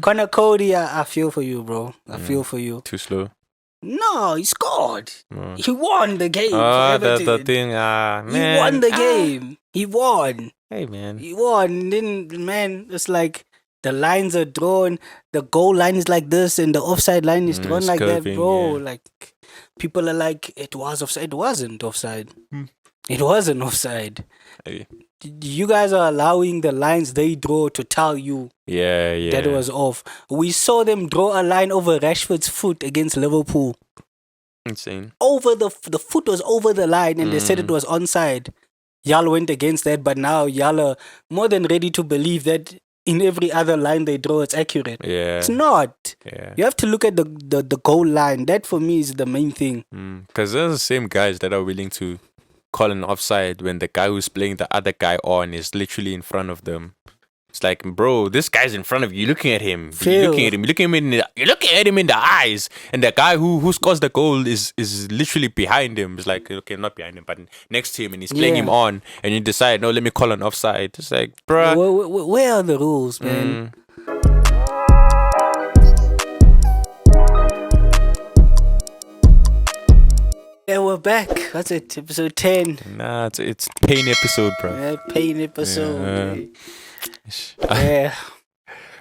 Connor Cody, I feel for you, bro. I feel for you. Too slow. No, he scored. He won the game. Oh, for the thing. He Man. won the game. He won. Hey, man. He won. Then, man, it's like the lines are drawn. The goal line is like this, and the offside line is drawn like curving, that, bro. yeah. Like, people are like, it was offside. It wasn't offside. It wasn't offside. Hey. You guys are allowing the lines they draw to tell you Yeah. that it was off. We saw them draw a line over Rashford's foot against Liverpool. Insane. Over the foot was over the line, and they said it was onside. Y'all went against that, but now y'all are more than ready to believe that in every other line they draw, it's accurate. Yeah. It's not. Yeah. You have to look at the goal line. That for me is the main thing. Because they're the same guys that are willing to call an offside when the guy who's playing the other guy on is literally in front of them. It's like, bro, this guy's in front of you. You're looking at him. You're looking at him in the eyes. And the guy who scores the goal is literally behind him. It's like, okay, not behind him, but next to him, and he's playing him on. And you decide, no, let me call an offside. It's like, bruh. Where are the rules, man? Yeah, we're back. What's it? Episode 10. Nah, it's pain episode, bro. Yeah, pain episode. Yeah.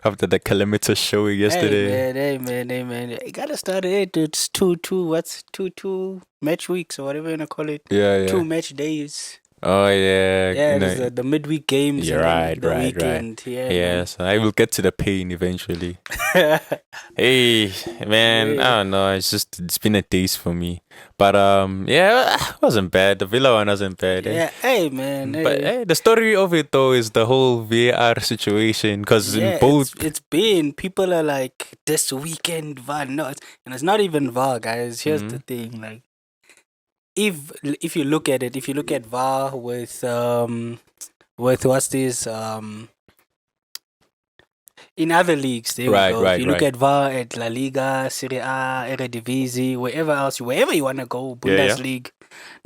After the calamitous show yesterday. Hey man. You gotta start it. It's 2-2 match weeks or whatever you wanna call it. Yeah. 2 match days. Oh yeah. Yeah, there's the midweek games. You're right. Weekend. Yeah, so I will get to the pain eventually. Hey, man, I don't know. It's been a days for me. But it wasn't bad. The Villa one wasn't bad. Yeah, hey man. But the story of it though is the whole VAR situation. Because in both, it's been, people are like, this weekend VAR, no, and it's not even VAR, guys. Here's the thing, like, if you look at it, if you look at VAR with what's this in other leagues, there we go. If you look at VAR at La Liga, Serie A, Eredivisie, wherever you wanna go, Bundesliga,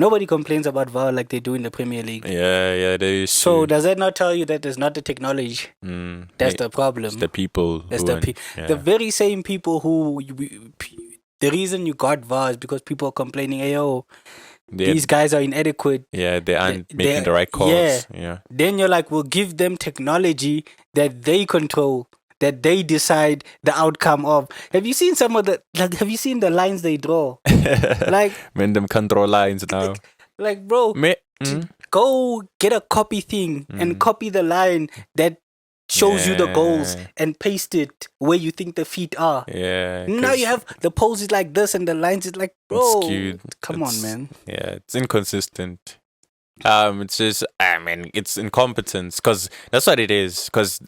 nobody complains about VAR like they do in the Premier League. Yeah, that is. So does that not tell you that there's not the technology? That's the problem. It's the people. The very same people who. The reason you got VAR is because people are complaining, these guys are inadequate. Yeah, they aren't making the right calls. Yeah. Then you're like, we'll give them technology that they control, that they decide the outcome of. Have you seen have you seen the lines they draw? Like, when them can't draw lines now. Like, bro, go get a copy thing and copy the line that shows you the goals and paste it where you think the feet are. Yeah. Now you have the poses like this and the lines is like, bro, come on, man. Yeah, it's inconsistent. It's just, it's incompetence, because that's what it is. Because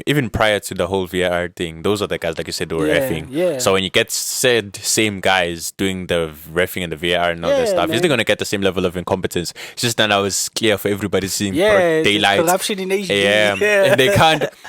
even prior to the whole VAR thing, those are the guys, like you said, they were reffing. Yeah. So when you get same guys doing the reffing and the VAR and all that stuff, you're still gonna get the same level of incompetence. It's just that now it's clear for everybody seeing daylight. Corruption in Asia. Yeah.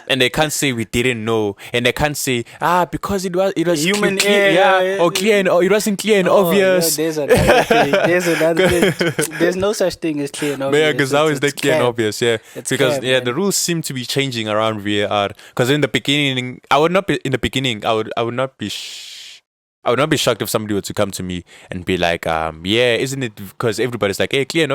And they can't say we didn't know, and they can't say because it was human clear, or clear, and it wasn't clear and obvious. There's another thing. There's no such thing as clear. Yeah, because now it's clear and obvious. Yeah, because the rules seem to be changing around VAR. Because in the beginning, I would not be shocked if somebody were to come to me and be like, isn't it because everybody's like, hey, clear and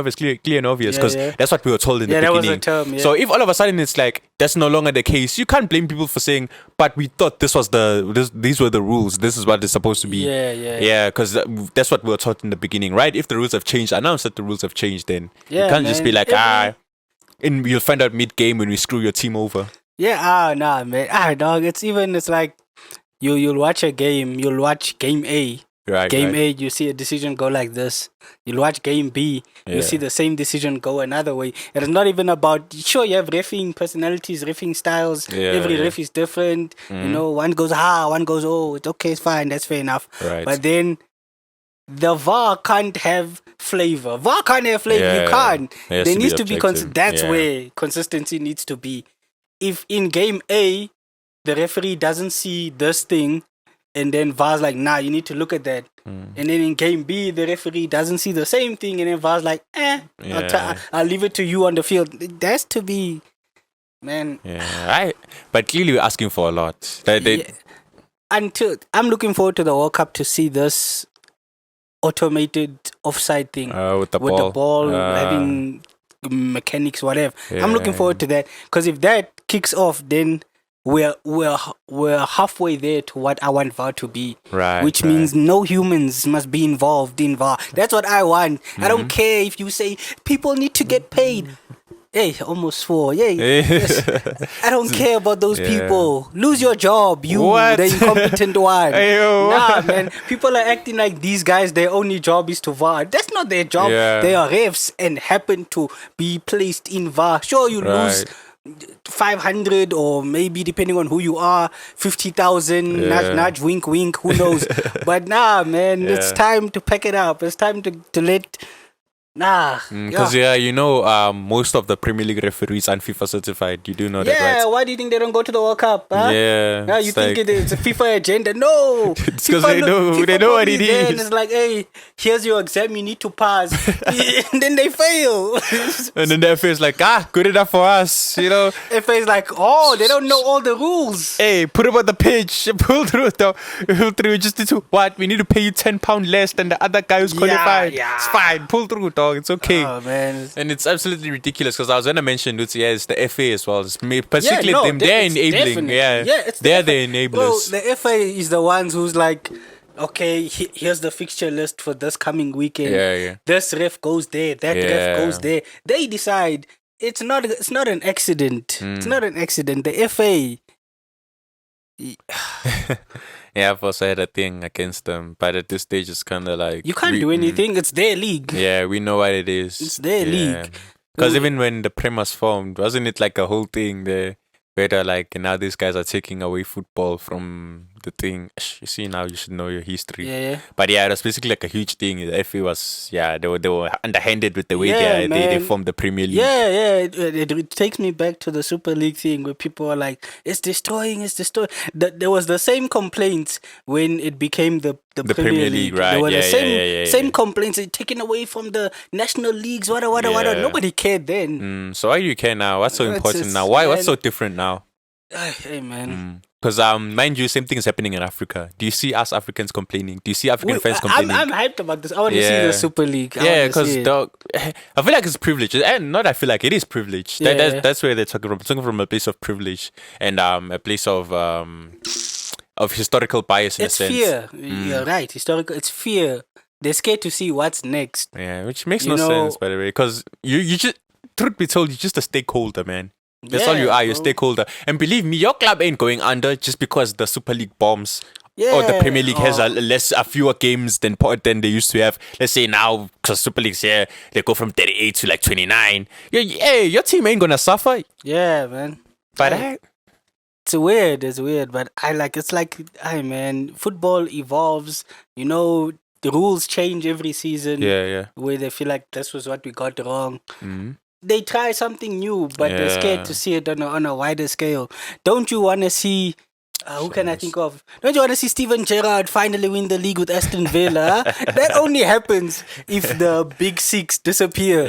obvious, because that's what we were told in the beginning. That was a term, So if all of a sudden it's like that's no longer the case, you can't blame people for saying, but we thought these were the rules. This is what it's supposed to be. Yeah, because that's what we were taught in the beginning, right? If the rules have changed, announce that the rules have changed. Then you can't just be like, and you'll find out mid-game when we screw your team over. Yeah, nah, man. Dog. It's like you'll watch a game. You'll watch game A. Game A, you see a decision go like this. You'll watch game B, you see the same decision go another way. And it's not even about, sure, you have reffing personalities, reffing styles. Every ref is different. You know, one goes, one goes, it's okay, it's fine, that's fair enough. Right. But then the VAR can't have flavor. VAR can't have flavor. You can't. There needs to be that's where consistency needs to be. If in game A, the referee doesn't see this thing, and then VAR's like, nah, you need to look at that. And then in game B, the referee doesn't see the same thing, and then VAR's like, I'll leave it to you on the field. It has to be man. Yeah, but clearly we're asking for a lot. Until I'm looking forward to the World Cup to see this automated offside thing with the ball, having mechanics, whatever. I'm looking forward to that, because if that kicks off, then we're halfway there to what I want VAR to be, which means no humans must be involved in VAR. That's what I want. I don't care if you say people need to get paid. Hey, almost 4. Yay. Yes. I don't care about those people. Lose your job, the incompetent one. Nah, man. People are acting like these guys, their only job is to VAR. That's not their job. They are refs and happen to be placed in VAR. Sure, you lose 500, or maybe depending on who you are, 50,000, nudge, wink, wink, who knows. But nah, man, it's time to pack it up. It's time to let... Because most of the Premier League referees are FIFA certified. You do know that, right? Yeah, why do you think they don't go to the World Cup? Huh? Yeah, you think it's a FIFA agenda? No, it's because they know what it is. And it's like, hey, here's your exam, you need to pass, and then they fail. And then the FA is like, good enough for us, you know. FA is like, oh, they don't know all the rules. Hey, put him on the pitch, pull through though. Just need to we need to pay you £10 less than the other guy who's qualified. It's fine, pull through, dog. It's okay. Oh, man. And it's absolutely ridiculous, because I was going to mention it's the FA as well. It's particularly them. They're enabling. They're the enablers. Well, the FA is the ones who's like, okay, here's the fixture list for this coming weekend. This ref goes there. That ref goes there. They decide. It's not an accident. It's not an accident. The FA... Yeah, I've also had a thing against them, but at this stage it's kind of like... You can't do anything, it's their league. Yeah, we know what it is. It's their league. Because even when the Prem was formed, wasn't it like a whole thing there, where they're like, now these guys are taking away football from the thing. You see, now you should know your history. But it was basically like a huge thing. The FA was, they were underhanded with the way they formed the Premier League. It takes me back to the Super League thing, where people are like, it's destroying. There was the same complaints when it became the Premier League, right? There were the same complaints, taken away from the national leagues, what. Nobody cared then. So why do you care now? What's so important now? What's so different now? Hey, man. Because mind you, same thing is happening in Africa. Do you see us Africans complaining? Do you see African fans complaining? I'm hyped about this. I want to see the Super League. Because I feel like it's privilege, and not I feel like it is privilege. That's where they're talking from. Talking from a place of privilege and a place of historical bias. It's fear. You're right. Historical. It's fear. They're scared to see what's next. Yeah, which makes no sense, by the way. Because you just, truth be told, you're just a stakeholder, man. That's all you are, you're a stakeholder. And believe me, your club ain't going under just because the Super League bombs. Or the Premier League has a fewer games than they used to have. Let's say now, because Super League's here, they go from 38 to like 29. Your team ain't gonna suffer. Yeah, man. But it's weird, but it's like, man, football evolves, the rules change every season. Where they feel like this was what we got wrong. They try something new, but they're scared to see it on a wider scale. Don't you want to see... who can I think of? Don't you want to see Steven Gerrard finally win the league with Aston Villa? That only happens if the big six disappear.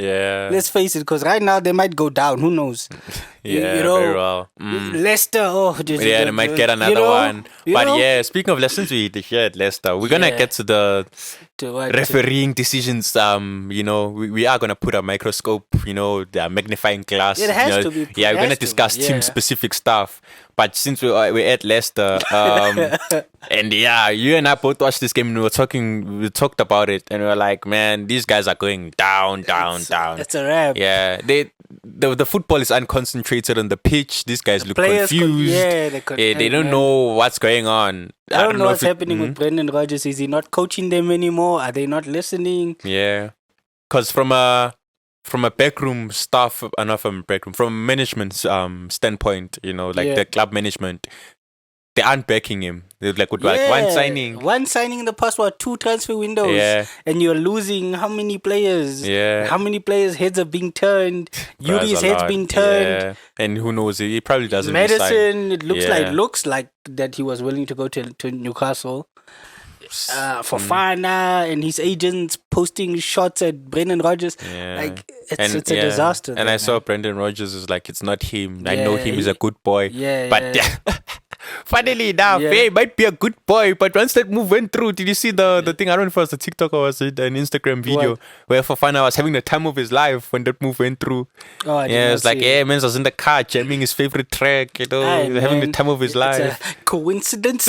Let's face it, because right now they might go down. Who knows? Very well. Leicester, they might get another one. But speaking of lessons we here at Leicester, we're gonna get to the refereeing decisions. We are gonna put a microscope, the magnifying glass. It has to be. We're gonna discuss team specific stuff. But since we're at Leicester, and you and I both watched this game and we talked about it, and we were like, man, these guys are going down. It's a wrap. Yeah, the football is unconcentrated on the pitch. These guys look confused. They don't know what's going on. I don't know what's happening with Brendan Rodgers. Is he not coaching them anymore? Are they not listening? Yeah, because from a backroom staff, from management standpoint, the club management, they aren't backing him. They're like, one signing. One signing in the past, 2 transfer windows. And you're losing how many players? How many players' heads are being turned? Yuri's head's been turned. And who knows? He probably doesn't Madison, it looks like that he was willing to go to Newcastle. Fofana and his agents posting shots at Brendan Rodgers. Like it's a disaster. And I saw Brendan Rodgers is like, it's not him. I know him is a good boy. But funnily enough, he might be a good boy, but once that move went through, did you see the thing? I don't know if it was a TikTok or was it an Instagram video where Fofana was having the time of his life when that move went through. It's like, man was in the car jamming his favorite track, having the time of his life. It's a coincidence.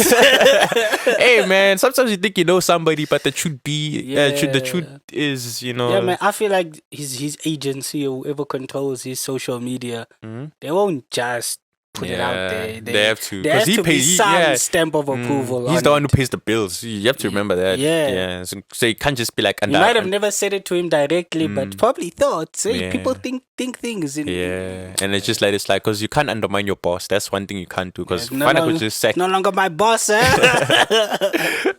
Hey man, sometimes you think you know somebody, but the truth the truth is, Yeah, man, I feel like his agency or whoever controls his social media, they won't just put it out there. They have to. There has to be some stamp of approval. He's the one who pays the bills. You have to remember that. Yeah. So you can't just be like... You might have never said it to him directly, but probably thought, people think things. And it's just like, because you can't undermine your boss. That's one thing you can't do. Because Fana could just sack... No longer my boss,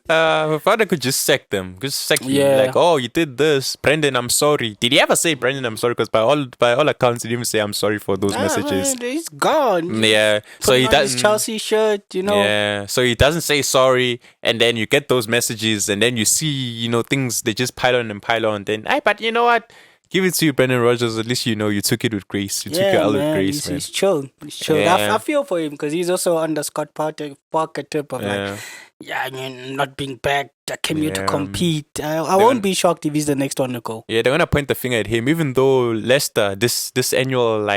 Fana could just sack them. Just sack you. Like, oh, you did this. Brendan, I'm sorry. Did he ever say, Brendan, I'm sorry? Because by all accounts, he didn't even say, I'm sorry for those messages. Man, he's gone. Yeah, so he doesn't. His Chelsea shirt, Yeah, so he doesn't say sorry, and then you get those messages, and then you see, things they just pile on. Then, but you know what? Give it to you, Brendan Rodgers. At least you took it with grace. You took it out with grace, man. He's chill. I feel for him because he's also under Scott Parker tip of not being back. I came here to compete. I won't be shocked if he's the next one to go. Yeah, they're gonna point the finger at him, even though Leicester, this annual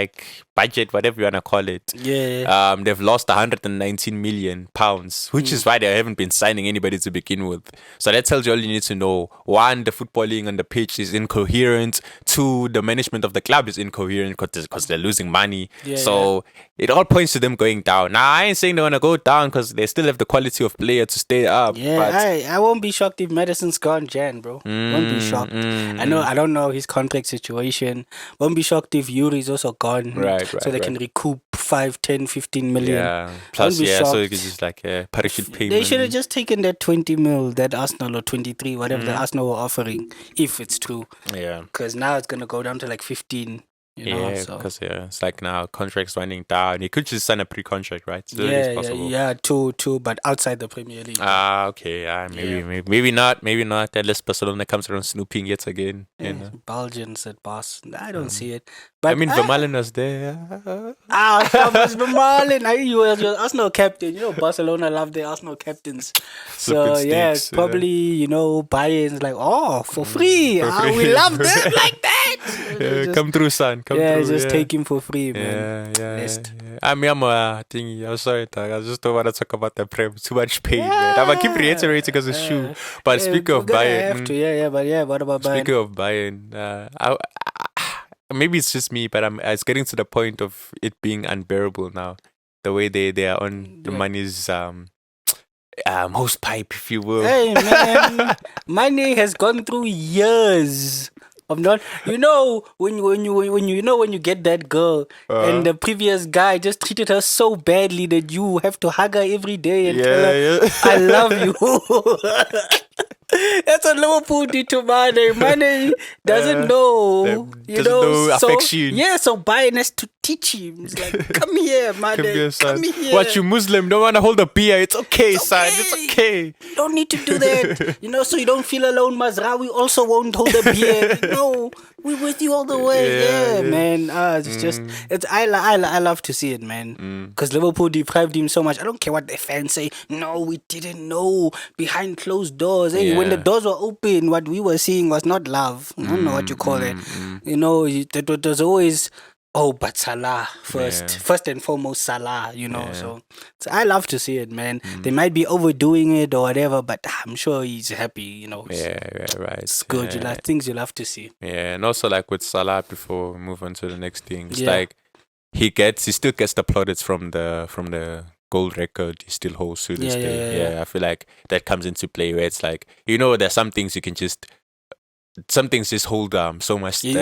budget, whatever you wanna call it, they've lost 119 million pounds, which is why they haven't been signing anybody to begin with. So that tells you all you need to know. One, the footballing on the pitch is incoherent. Two, the management of the club is incoherent because they're losing money. So it all points to them going down. Now I ain't saying they wanna go down because they still have the quality of player to stay up. I won't be shocked if Madison's gone, Jan, bro. Won't be shocked. I don't know his contract situation. Won't be shocked if Yuri's also gone. So they can recoup 5, 10, 15 million. Yeah. Plus, so it's just like a parachute payment. They should have just taken that 20 mil that Arsenal or 23, whatever the Arsenal were offering, if it's true. Yeah. Because now it's gonna go down to 15. Because it's like now contracts running down. You could just sign a pre-contract, right? So two, but outside the Premier League. Okay, maybe not. Unless Barcelona comes around snooping yet again. Belgians at boss. I don't see it. But Vermaelen was there. Thomas Vermaelen. He was your Arsenal captain. Barcelona love their Arsenal captains. So stinks, probably Bayern's like, for free. We love them like that. Come through, son. Just take him for free, man. I'm sorry, I just don't want to talk about the Prem. Too much pain, man. I'm gonna keep reiterating because it's true. But speaking of Bayern, what about Bayern? Speaking of Bayern, maybe it's just me, but it's getting to the point of it being unbearable now. The way they are on the money's most pipe, if you will. Hey man, money has gone through years of not. When you get that girl and the previous guy just treated her so badly that you have to hug her every day and tell her, I love you. That's what Liverpool did to Mane. Mane doesn't know, affection. So Bayern has to teach him. It's like, come here, Mane. Come here. What, you Muslim? Don't want to hold a beer? It's okay, son. It's okay. You don't need to do that. So you don't feel alone. Mazraoui also won't hold a beer. We're with you all the way. Man. It's just, I love to see it, man. Because Liverpool deprived him so much. I don't care what the fans say. No, we didn't know. Behind closed doors. Hey, when the doors were open, what we were seeing was not love. I don't know what you call it. There's always, but Salah first and foremost Salah. So I love to see it, man. They might be overdoing it or whatever, but I'm sure he's happy. Right. It's good. Things you love to see. Yeah, and also with Salah, before we move on to the next thing, it's he still gets the plaudits from the gold record he still holds to this day. I feel like that comes into play where it's like, there's some things you can just hold so much. He's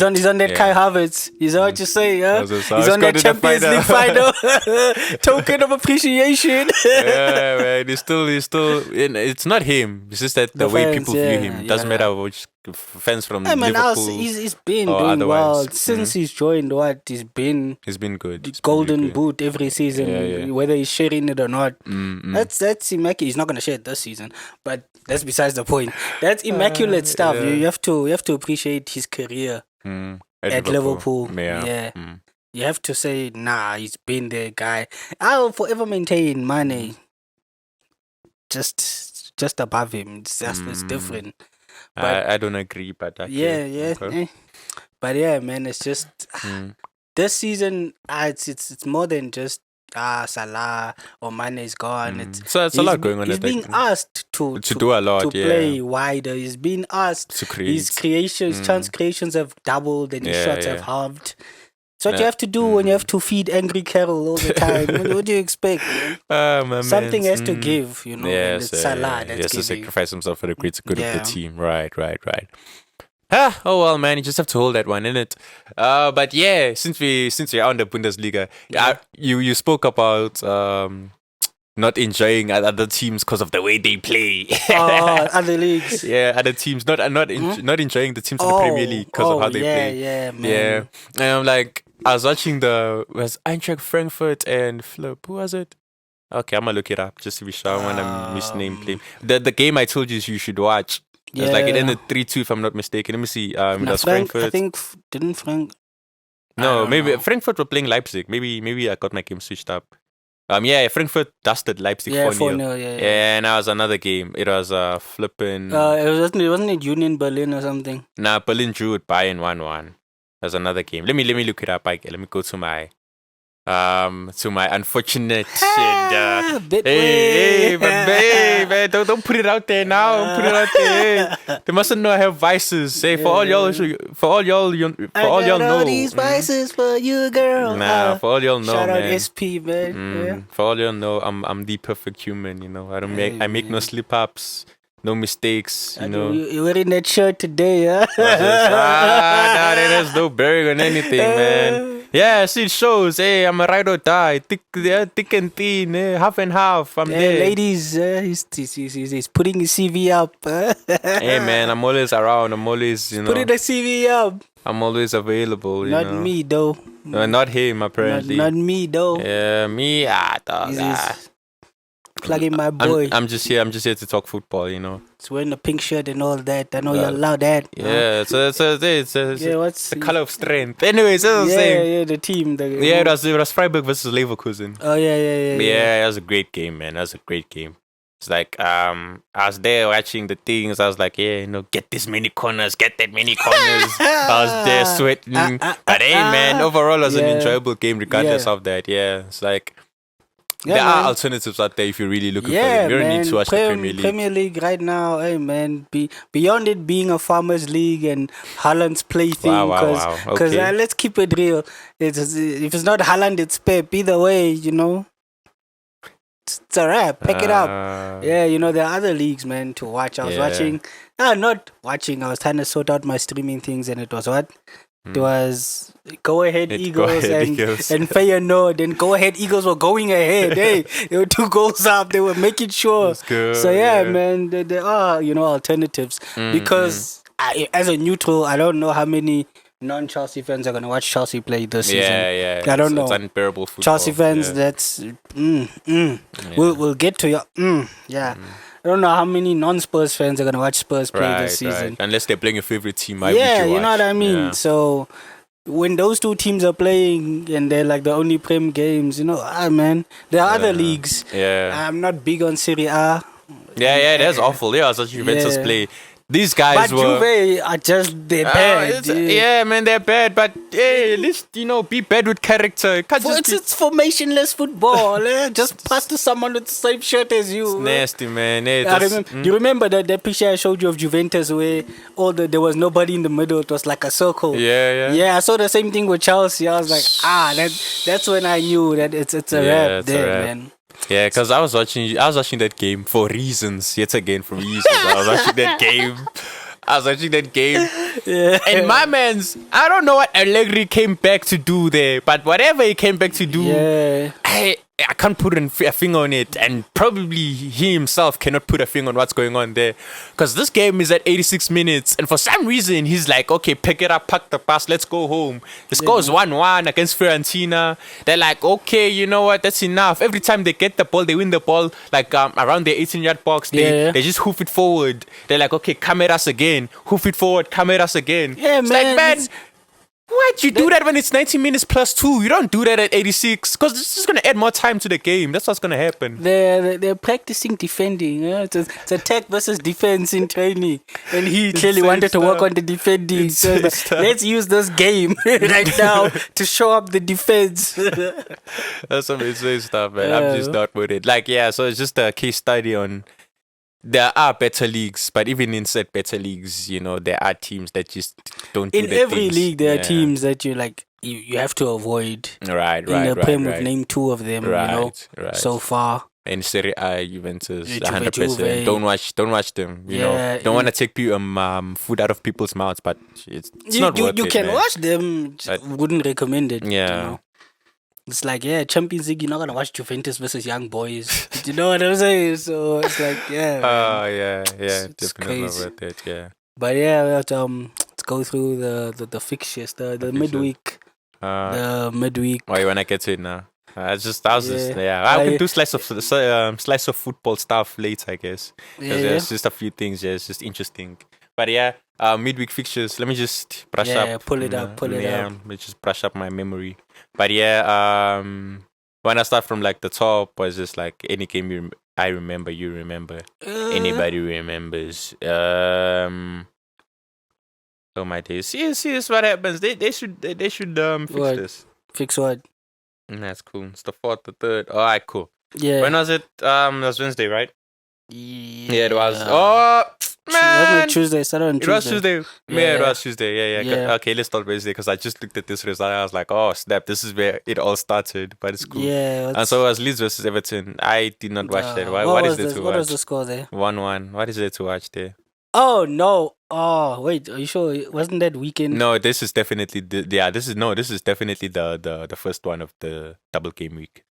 on that Kai Havertz. He's what you say, He's on that Champions League final. Token of appreciation. Man. He's still. It's not him. It's just that the way people view him. It doesn't matter fans from I mean, Liverpool. he's been or doing well otherwise. since he's joined. He's been good. He's been golden really good. boot every season, Yeah. whether he's sharing it or not. That's immaculate. He's not gonna share it this season, but that's besides the point. That's immaculate stuff. Yeah. You have to appreciate his career at Liverpool. Yeah. You have to say, nah, he's been there, guy. I'll forever maintain Mane. Just above him. It's different. But I don't agree, but okay. yeah. Okay. But yeah, man, it's just this season. It's more than just Salah or Mane is gone. So it's a lot going on. He's being asked to do a lot, to play wider. He's being asked to create. His creations, chance creations have doubled, and his shots have halved. So what you have to do when you have to feed angry Carol all the time? What do you expect? Something has to give, you know. Yes, it's Salah that's he has to giving. sacrifice himself for the greater good of the team. Right. Oh well, man, you just have to hold that one, innit? But yeah, since we're on the Bundesliga, you spoke about not enjoying other teams because of the way they play. Other leagues. Yeah, other teams not enjoying the teams in the Premier League because of how they play. Yeah, man. Yeah, and I'm like, I was watching was Eintracht Frankfurt and Flip. Who was it? Okay, I'm gonna look it up just to be sure. I want to misname play. The game I told you should watch. Yeah. It's like it ended 3-2 if I'm not mistaken. Let me see. It was Frankfurt. I think didn't Frank. No, maybe Frankfurt were playing Leipzig. Maybe I got my game switched up. Frankfurt dusted Leipzig 4-0. Yeah, and that was another game. It was flipping. Wasn't it Union Berlin or something? Nah, Berlin drew at Bayern 1-1. That's another game. Let me look it up. Let me go to my unfortunate shit. Hey, man, don't put it out there now. Don't put it out there. They mustn't know I have vices. Hey, for all y'all know. These vices for you, girl. Nah, for all y'all know, shout man. out SP, man. For all y'all know, I'm the perfect human. You know, I make no slip ups. No mistakes, you know. You're wearing that shirt today, huh? There's no bearing on anything, man. Yeah, see, it shows. Hey, I'm a ride or die. Thick and thin, half and half. I'm there. Ladies, he's putting his CV up. Hey, man, I'm always around. I'm always, putting the CV up. I'm always available. Not me, though. Not him, apparently. Not me, though. Yeah, me. Plugging my boy. I'm just here to talk football, you know. It's wearing the pink shirt and all that. I know you allow that. Yeah, it's what's the color of strength. Anyways, that's what I'm saying. Yeah, the team. It was Freiburg versus Leverkusen. Oh yeah. Yeah, that was a great game, man. That was a great game. It's like I was there watching the things. I was like, get this many corners, get that many corners. I was there sweating. But hey, man, overall, it was an enjoyable game regardless of that. Yeah, it's like. There are alternatives out there if you're really looking for them. You don't need to watch the Premier League. Premier League right now, hey man, beyond it being a farmers league and Harland's play thing, because let's keep it real. If it's not Harland, it's Pep. Either way, you know, it's a wrap. Pick it up. Yeah, there are other leagues, man, to watch. I was watching. Not watching. I was trying to sort out my streaming things, and it was what. It was Go Ahead Eagles and Feyenoord. And Go Ahead Eagles were going ahead. Hey, they were 2 goals up. They were making sure. So man, there are alternatives because as a neutral, I don't know how many non-Chelsea fans are gonna watch Chelsea play this season. I don't know. It's unbearable football. Chelsea fans, that's We'll get to your I don't know how many non-Spurs fans are going to watch Spurs play this season. Right. Unless they're playing your favorite team. You know what I mean? Yeah. So, when those two teams are playing and they're like the only Prem games, man, there are other leagues. I'm not big on Serie A. That's awful. I was watching Juventus play. These guys but Juve are they're bad. Man, they're bad. But hey, at least, be bad with character. It's formationless football. Just pass to someone with the same shirt as you. It's nasty, man. You remember that picture I showed you of Juventus where there was nobody in the middle. It was like a circle. Yeah, I saw the same thing with Chelsea. I was like, that's when I knew that it's a wrap there, man. Yeah, because I was watching that game for reasons. Yet again, for reasons. I was watching that game. Yeah. And my man's, I don't know what Allegri came back to do there, but whatever he came back to do, I can't put a finger on it, and probably he himself cannot put a finger on what's going on there, because this game is at 86 minutes, and for some reason he's like, okay, pick it up, pack the bus, let's go home. The score is 1-1 against Fiorentina. They're like, okay, you know what, that's enough. Every time they get the ball, they win the ball, like around the 18-yard box. They just hoof it forward. They're like, okay, come at us again, hoof it forward, come at us again. Yeah, it's man. Like, man, why'd you do that when it's 90 minutes plus 2? You don't do that at 86, because this is going to add more time to the game. That's what's going to happen. They're practicing defending. It's attack versus defense in training. And he clearly wanted to work on the defending. So let's use this game right now to show up the defense. That's some insane stuff, man. I'm just not with it. Like, yeah, so it's just a case study on... There are better leagues, but even inside better leagues, you know, there are teams that just don't do in every league, there are teams that you like you have to avoid. Right. In the Prem, we've named 2 of them, so far. In Serie A, Juventus, 100%. Don't watch them. You know, don't want to take food out of people's mouths, but it's not worth it. You can man. watch them, just wouldn't recommend it. Yeah. You know? It's like, Champions League, you're not going to watch Juventus versus Young Boys. You know what I'm saying? So it's like, it's definitely not worth it, yeah. But let's go through the fixtures, the midweek. The midweek. Oh, you want to get to it now? I can do slice of football stuff later, I guess. There's just a few things, it's just interesting. But midweek fixtures, let me just brush up. Pull it up. Let me just brush up my memory. But when I start from like the top, was just like any game I remember, you remember, anybody remembers. Oh my days! See, what happens. They should fix this. Fix what? That's cool. It's the 4th, the 3rd. All right, cool. Yeah. When was it? It was Wednesday, right? Yeah, it was. Oh man, Tuesday. Started on Tuesday. It was Tuesday. Yeah, it was Tuesday. Yeah. Okay, let's start Wednesday, because I just looked at this result. I was like, oh snap, this is where it all started. But it's cool. Yeah. And so it was Leeds versus Everton. I did not watch that. What is there to watch? What was the score there? 1-1. What is there to watch there? Oh no! Oh wait, are you sure? Wasn't that weekend? No, this is definitely This is definitely the first one of the double game week.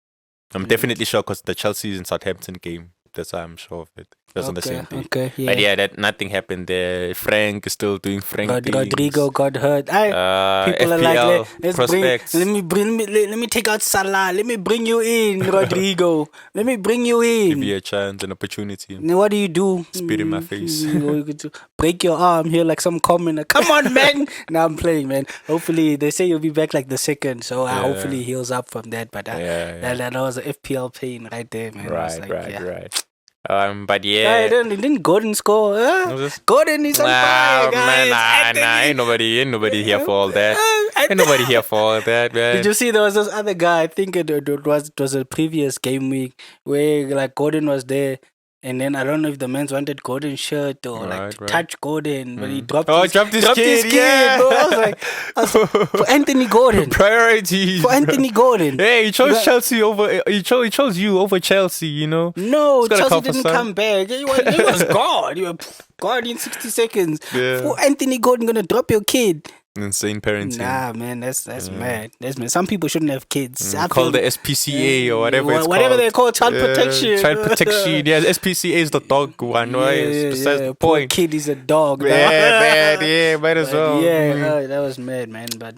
I'm definitely sure, because the Chelsea and Southampton game. That's why I'm sure of it. That's on the same day. Okay, yeah. But that nothing happened there. Frank is still doing Frank things. Rodrigo got hurt. People FPL are like, prospects. let me take out Salah. Let me bring you in, Rodrigo. Let me bring you in. Give you a chance, an opportunity. What do you do? Spit in my face. Break your arm here like some commenter. Come on, man. Now I'm playing, man. Hopefully, they say you'll be back like the 2nd. So hopefully he heals up from that. But that was an FPL pain right there, man. Right. But didn't Gordon score? Gordon is on fire, guys. Ain't nobody here for all that. Ain't nobody here for all that, man. Did you see there was this other guy? I think it was a previous game week where like Gordon was there. And then I don't know if the men wanted Gordon's shirt or to touch Gordon, but he dropped his kid. Yeah. Bro. I was like, for Anthony Gordon. Priorities. For Anthony Gordon. Hey, he chose Chelsea over. He chose you over Chelsea. You know. No, Chelsea didn't come back. He was gone. You were gone in 60 seconds. Yeah. For Anthony Gordon gonna drop your kid. Insane parenting. Nah, man, that's mad. That's mad. Some people shouldn't have kids. Call the SPCA or whatever it's whatever called. they call child protection. Child protection. Yeah, SPCA is the dog one, right? Besides the poor point. Kid is a dog. Might as well. Yeah, that was mad, man. But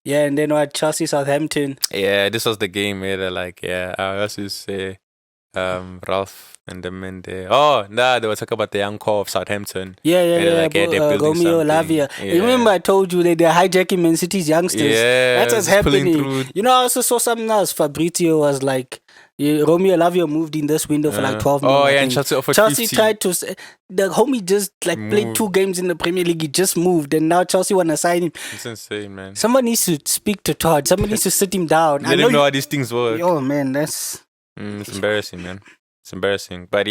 and then Chelsea Southampton. Yeah, this was the game where they're like, let's just say Ralph and the men there. They were talking about the young core of Southampton. Romeo Lavia. Remember I told you that they're hijacking Man City's youngsters. Yeah, that's what's happening. You know, I also saw something else. Fabrizio was like, Romeo Lavia moved in this window for like 12 minutes. And Chelsea offered Chelsea 50. tried to the homie just played 2 games in the Premier League. He just moved, and now Chelsea want to sign him. It's insane, man. Somebody needs to speak to Todd. Somebody needs to sit him down. They don't know how these things work. Oh man, that's it's embarrassing, man. It's embarrassing. But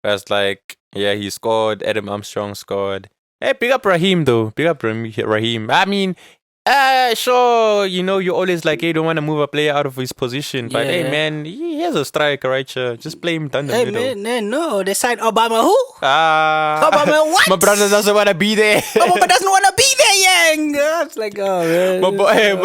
that's like, he scored. Adam Armstrong scored. Hey, pick up Raheem though. Pick up Raheem. I mean, sure, you know, you're always like, hey, don't want to move a player out of his position. But hey, man, he has a striker right here. Just play him down the middle. Hey, man, no. They signed Obama who? Obama what? My brother doesn't want to be there. Obama doesn't want to be there. Yang. It's like, oh man. My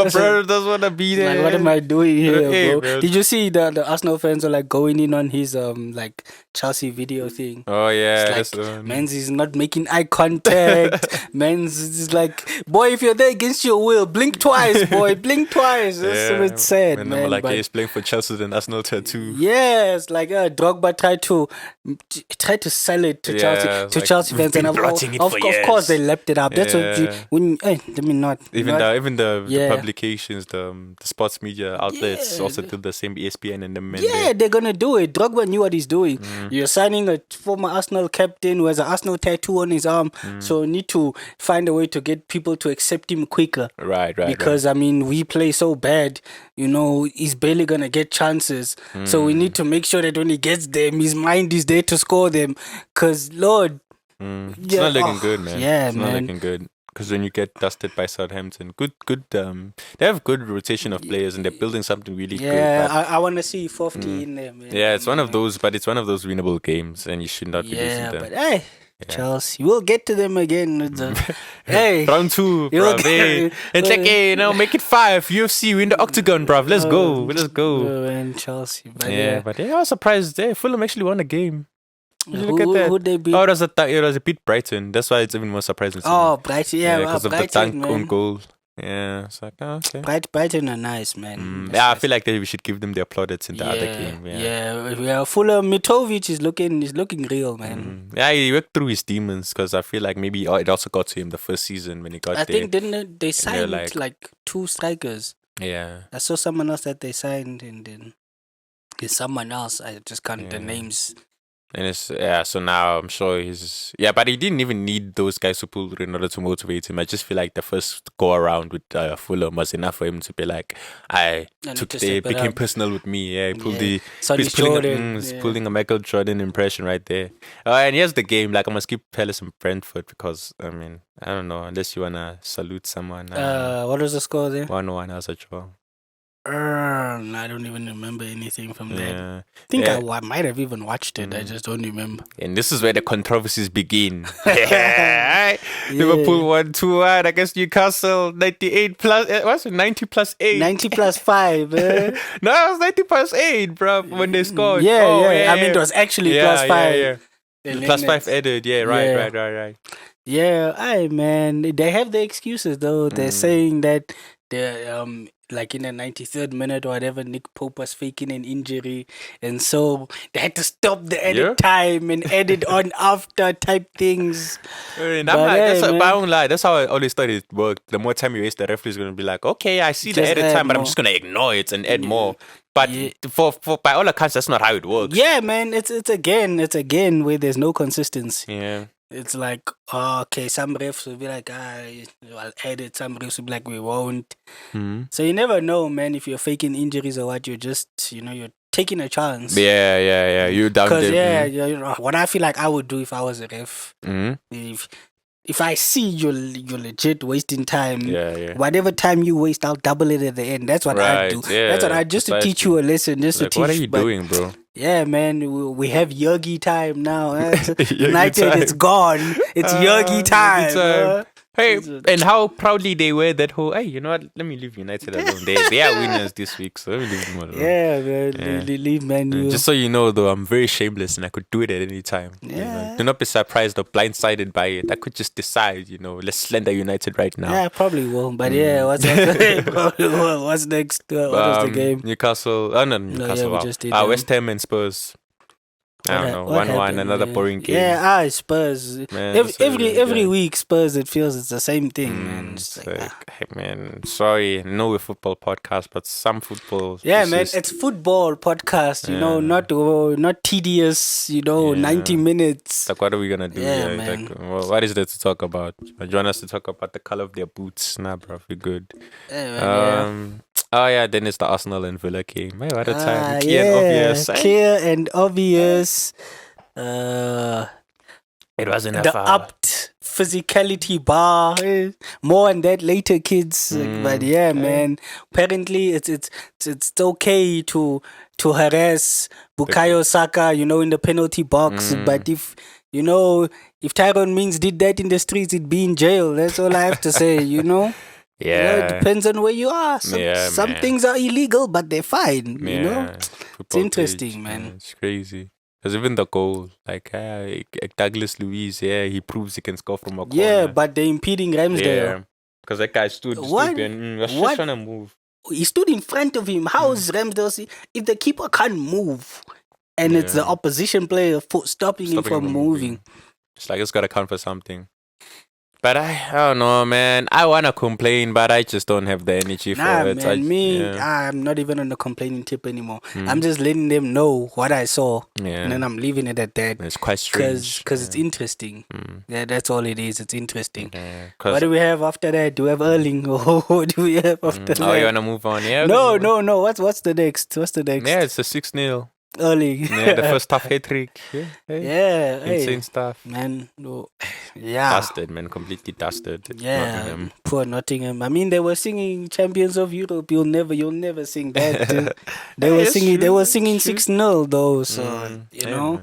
brother doesn't want to be there. Like, what am I doing here, Hey, bro? man. Did you see the Arsenal fans are like going in on his like Chelsea video thing? Oh yeah, it's like, Men's is not making eye contact. Men's is like, boy, if you're there against your will, blink twice, boy, blink twice. That's so it's sad, and man. Like, he's playing for Chelsea and Arsenal too. Yes, like Drogba tried to sell it to Chelsea fans, and of course they leapt it up. That's even the publications, the sports media outlets also do the same. ESPN and the men. Yeah, they're gonna do it. Drogba knew what he's doing. You're signing a former Arsenal captain who has an Arsenal tattoo on his arm, so need to find a way to get people to accept him quicker. Right. Because I mean, we play so bad. You know, he's barely gonna get chances. So we need to make sure that when he gets them, his mind is there to score them. Cause Lord, it's not looking good, man. Yeah, it's not looking good. Because when you get dusted by Southampton, good. They have good rotation of players, and they're building something really good. Yeah, I want to see 50 in there, man. Yeah, it's one of those, but it's one of those winnable games, and you should not be losing them. But hey, Chelsea, we'll get to them again. Hey, round 2, bro. It's like, hey, now make it 5. UFC, win the octagon, bro. Let's go. And Chelsea, but I was surprised. Fulham actually won a game. Look at that. Who'd they beat? Oh, it was a beat Brighton. That's why it's even more surprising. Brighton, because of the Brighton, own goal. Yeah, it's like, okay. Brighton are nice, man. I feel like we should give them the plaudits in the other game. Yeah. Fulham, Mitrovic is looking real, man. Yeah, he worked through his demons because I feel like maybe it also got to him the first season when he got there. I think didn't they signed like 2 strikers? Yeah. I saw someone else that they signed, and then there's someone else. I just can't the names. And it's so now I'm sure but he didn't even need those guys to pull in order to motivate him. I just feel like the first go around with Fulham was enough for him to be like, became personal with me. Yeah, he pulled he's pulling a Michael Jordan impression right there. And here's the game. Like, I must keep Palace and Brentford because I mean, I don't know, unless you wanna salute someone. What was the score there? 1-1 as a draw. I don't even remember anything from that. I think I might have even watched it. I just don't remember. And this is where the controversies begin. Liverpool 1-2 against Newcastle. 98 plus. What's it? 90 plus 8. 90 plus 5. No, it was 90 plus 8, bro. When they scored. I mean, it was actually plus 5. Plus 5 added. Yeah, right. Yeah, man. They have the excuses though. They're saying that they're like in the 93rd minute or whatever, Nick Pope was faking an injury, and so they had to stop the edit time and edit on after type things. And I won't lie, that's how I always thought it worked. The more time you waste, the referee is going to be like, okay, I see the edit time, but I'm just going to ignore it and add more. But for by all accounts, that's not how it works. Yeah, man, it's again where there's no consistency. Yeah. It's like, okay, some refs will be like, I'll edit. Some refs will be like, we won't. So you never know, man, if you're faking injuries or what. You're just, you're taking a chance. Yeah. You down there. Because, what I feel like I would do if I was a ref, if I see you're legit wasting time, whatever time you waste, I'll double it at the end. That's what I do. That's what I just to teach you a lesson, just to teach. What are you doing, bro? Yeah, man, we have Yogi time now. United, it's gone. It's Yogi time. Hey, and how proudly they were that whole, hey, you know what? Let me leave United alone. They are winners this week, so let me leave them alone. Yeah, man. Leave Man. Just so you know, though, I'm very shameless and I could do it at any time. Yeah. Do not be surprised or blindsided by it. I could just decide, let's slender United right now. Yeah, I probably will. But what's next? What's next? What is the game? Newcastle. Not Newcastle. West Ham and Spurs. I don't know. 1-1, another boring game. Yeah, Spurs. Man, every week, Spurs, it feels it's the same thing, man. It's like, hey, man, sorry, no, we're football podcast, but some football. Yeah, man, it's football podcast, not tedious, 90 minutes. Like, what are we going to do? Yeah, man. Like, what is there to talk about? Do you want us to talk about the color of their boots? Nah, bro, we're good. Yeah, man, Oh yeah, then it's the Arsenal and Villa game. Hey, what a time! Clear and obvious. It wasn't a the foul. upped physicality bar. More on that later, kids. But man, apparently it's okay to harass Bukayo Saka, in the penalty box. But if You know, if Tyrone Mings did that in the streets, he'd be in jail. That's all I have to say, you know? Yeah. You know, it depends on where you are. Some man. things are illegal, but they're fine, you know? It's Football interesting, pitch, man. It's crazy. Because even the goal, like Douglas Luiz, he proves he can score from a corner. Yeah, but they're impeding Ramsdale. Yeah, because that guy stood What? and was just trying to move. He stood in front of him. How is Ramsdale? If the keeper can't move, and it's the opposition player stopping him from moving. It's like it's got to count for something. But I don't know, man. I want to complain, but I just don't have the energy for it. Man, I'm not even on the complaining tip anymore. I'm just letting them know what I saw. And then I'm leaving it at that. It's quite strange. Because it's interesting. Yeah, that's all it is. It's interesting. What do we have after that? Do we have Erling? Or what do we have after that? Oh, you want to move on? Yeah. No. What's the next? Yeah, it's a 6-0. Erling. Yeah, the first half hat-trick. Yeah. Insane stuff. Man, yeah. Dusted, man. Completely dusted. Yeah. Nottingham. Poor Nottingham. I mean, they were singing Champions of Europe. You'll never sing that. They were singing 6-0 though. So, you know,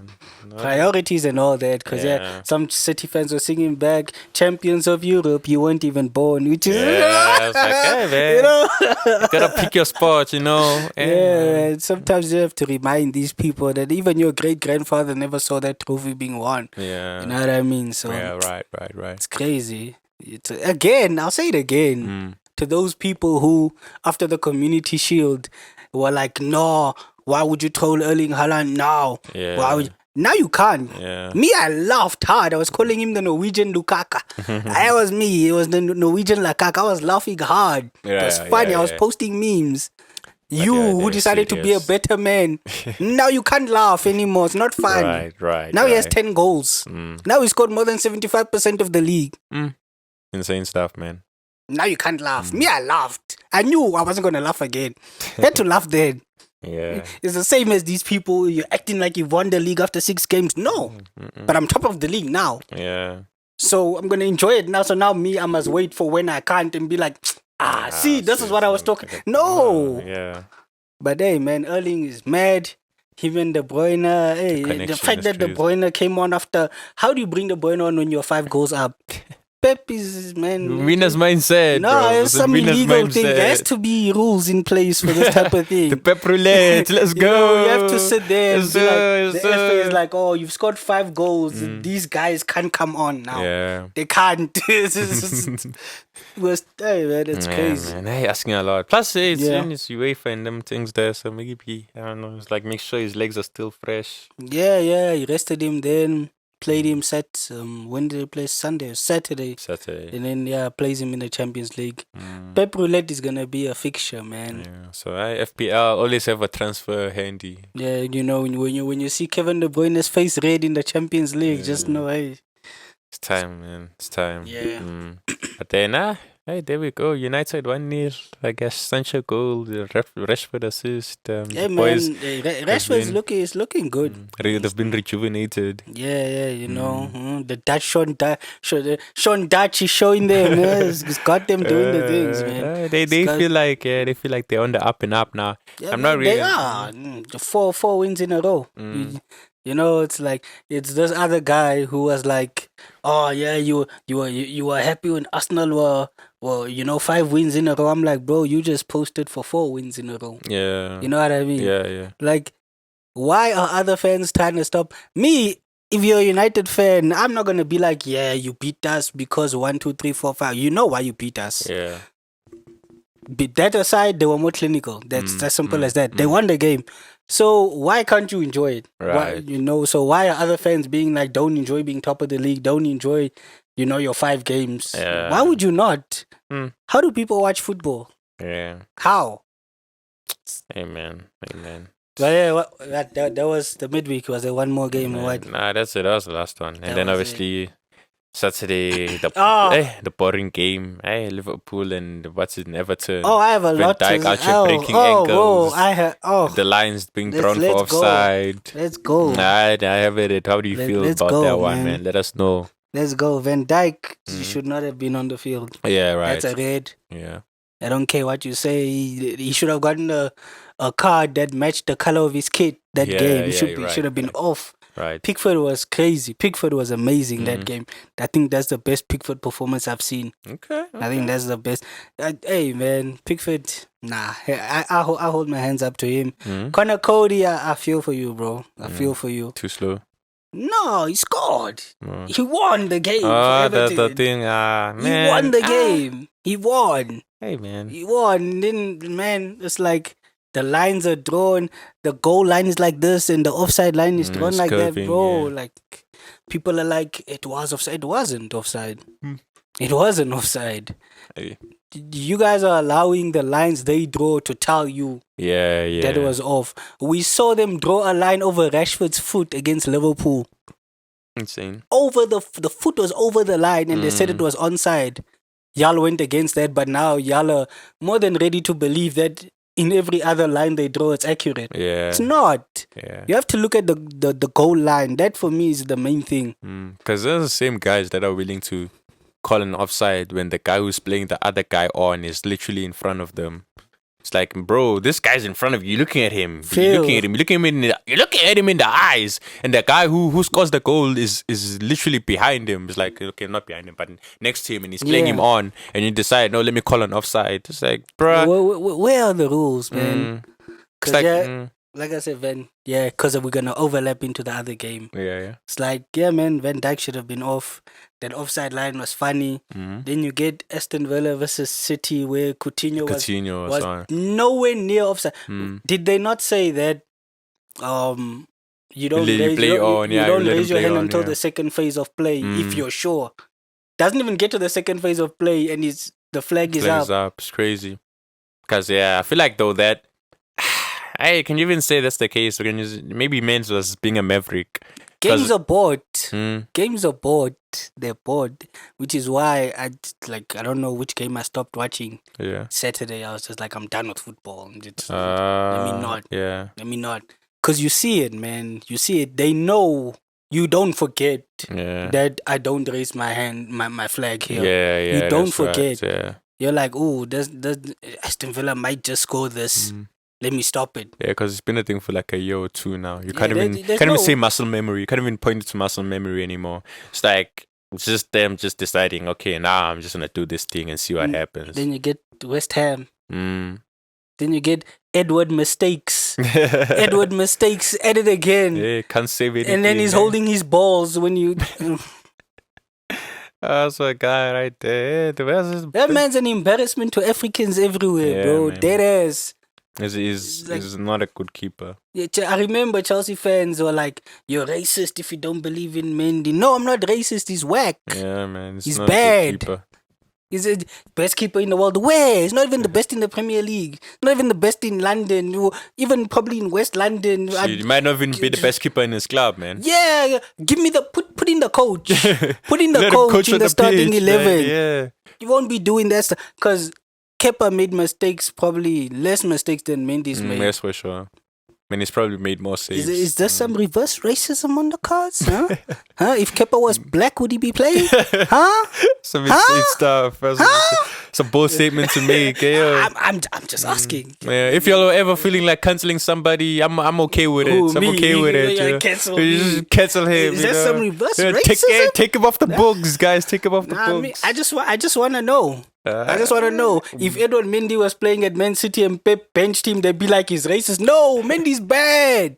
priorities and all that. Because some City fans were singing back, Champions of Europe, you weren't even born. Which is... I was like, hey, man. You know? You gotta pick your spot, you know. And sometimes you have to remind these people that even your great-grandfather never saw that trophy being won. Yeah. You know what I mean? So right. It's crazy. I'll say it again. To those people who, after the Community Shield, were like, no, why would you troll Erling Haaland now? Yeah. Now you can't. Yeah. Me, I laughed hard. I was calling him the Norwegian Lukaku. It was me. It was the Norwegian Lukaku. I was laughing hard. It was funny. I was posting memes. Who decided to be a better man. Now you can't laugh anymore. It's not fun. Right. Now he has 10 goals. Now he scored more than 75% of the league. Insane stuff, man. Now you can't laugh. Me, I laughed. I knew I wasn't going to laugh again. I had to laugh then. Yeah. It's the same as these people. You're acting like you've won the league after 6 games. No. But I'm top of the league now. Yeah. So I'm going to enjoy it now. So now me, I must wait for when I can't and be like, see, this is what I was talking. No. Yeah. But hey, man, Erling is mad. Even De Bruyne. Hey, the fact that De Bruyne came on after. How do you bring De Bruyne on when you're 5 goals up? Pep is, man. Winner's mindset. No, bro. it's some illegal thing. There has to be rules in place for this type of thing. The Pep roulette. Let's go. You have to sit there and be like, the FA is like, oh, you've scored 5 goals. These guys can't come on now. Yeah. They can't. Hey, man, it's crazy. Man. Hey, asking a lot. Plus, it's UEFA and them things there. So maybe, I don't know, it's like make sure his legs are still fresh. Yeah. He rested him then. Played him when did they play? Saturday. And then plays him in the Champions League. Pep Roulette is gonna be a fixture, man. Yeah. So FPL always have a transfer handy. Yeah, you know, when you see Kevin De Bruyne's face red in the Champions League, just know, hey, it's time, man. It's time. Yeah. But then hey, there we go. United 1-0. I guess Sancho goal, the Rashford assist. Man, Rashford's looking good. They've been rejuvenated. Yeah, you know, the Dutch Sean Dutch is showing them. It's got them doing the things, man. They feel like they're on the up and up now. Yeah, I'm not really. They are 4 wins in a row. You know, it's like it's this other guy who was like, oh yeah, you were happy when Arsenal were 5 wins in a row. I'm like, bro, you just posted for 4 wins in a row. Yeah. You know what I mean? Yeah. Like, why are other fans trying to stop me? If you're a United fan, I'm not gonna be like, yeah, you beat us because 1, 2, 3, 4, 5. You know why you beat us. Yeah. But that aside, they were more clinical. That's as simple as that. They won the game. So why can't you enjoy it? Right. So why are other fans being like, don't enjoy being top of the league, don't enjoy, your 5 games? Yeah. Why would you not? How do people watch football? Yeah. How? Amen. But yeah, that was the midweek. Was there one more game or what? Nah, that's it. That was the last one. And then obviously Saturday, the boring game. Liverpool and Everton. Oh, I have a lot Van Dijk out breaking ankles. The lines being thrown for offside. Let's go. I have it. How do you feel about that one, man? Let us know. Let's go. Van Dijk should not have been on the field. Yeah, right. That's a red. Yeah. I don't care what you say. He should have gotten a card that matched the color of his kit that game. He should have been off. Right. Pickford was crazy. Pickford was amazing that game. I think that's the best Pickford performance I've seen. Okay. I think that's the best. Hey man, Pickford. Nah, I hold my hands up to him. Connor Cody, I feel for you, bro. I feel for you. Too slow. No, he scored. He won the game. The thing, man. He won the game. He won. Hey, man. He won. Then, man, it's like the lines are drawn. The goal line is like this, and the offside line is drawn like curving, that, bro. Yeah. Like, people are like, it was offside. It wasn't offside. It wasn't offside. Hey. You guys are allowing the lines they draw to tell you that it was off. We saw them draw a line over Rashford's foot against Liverpool. Insane. Over the foot was over the line, and they said it was onside. Y'all went against that, but now y'all are more than ready to believe that in every other line they draw, it's accurate. Yeah. It's not. Yeah. You have to look at the goal line. That for me is the main thing. Because they're the same guys that are willing to call an offside when the guy who's playing the other guy on is literally in front of them. It's like, bro, this guy's in front of you. You're looking at him. You're looking at him in the eyes. And the guy who scores the goal is literally behind him. It's like, okay, not behind him, but next to him, and he's playing him on. And you decide, no, let me call an offside. It's like, bro, where are the rules, man? It's like, like I said, Van, because we're going to overlap into the other game. Yeah. It's like, man, Van Dijk should have been off. That offside line was funny. Then you get Aston Villa versus City where Coutinho was nowhere near offside. Did they not say that you don't raise your hand until the second phase of play if you're sure? Doesn't even get to the second phase of play and the flag is up. It's crazy. Because, I feel like, though, that hey, can you even say that's the case? Maybe Men's was being a maverick. Games are bored. Games are bored. They're bored. Which is why I don't know which game I stopped watching. Yeah. Saturday, I was just like, I'm done with football. Let me not. Yeah. Let me not. Because you see it, man. You see it. They know you don't forget that I don't raise my hand, my flag here. Yeah. You don't forget. Right. Yeah. You're like, oh, does Aston Villa might just score this. Let me stop it. Yeah, because it's been a thing for like a year or two now. You can't even say muscle memory. You can't even point it to muscle memory anymore. It's like, it's just them just deciding, okay, now I'm just going to do this thing and see what happens. Then you get West Ham. Then you get Edward mistakes. Edward mistakes at it again. Yeah, can't save it. And then he's holding his balls when you... That's a guy right there. That man's an embarrassment to Africans everywhere, bro. Dead ass. He's not a good keeper. Yeah, I remember Chelsea fans were like, you're racist if you don't believe in Mendy. No, I'm not racist. He's whack. Yeah, man. He's bad. He's the best keeper in the world. Where? He's not even the best in the Premier League. Not even the best in London. Even probably in West London. He might not even be the best keeper in his club, man. Yeah. Give me put in the coach. Put in the coach in the starting 11. Yeah. You won't be doing that stuff. Because Kepa made mistakes, probably less mistakes than Mendy's made. Yes, for sure. I mean, he's probably made more saves. Is there some reverse racism on the cards? Huh? If Kepa was black, would he be playing? Some insane stuff. It's a bold statement to make. Yeah. I'm just asking. Yeah. If you're ever feeling like cancelling somebody, I'm okay with it. I'm okay with it. Cancel you just cancel him. Is there some reverse racism? Take him off the books, guys. Take him off the books. I mean, I just want to know. I just want to know if Edward Mendy was playing at Man City and Pep benched him, they'd be like he's racist. No, Mendy's bad.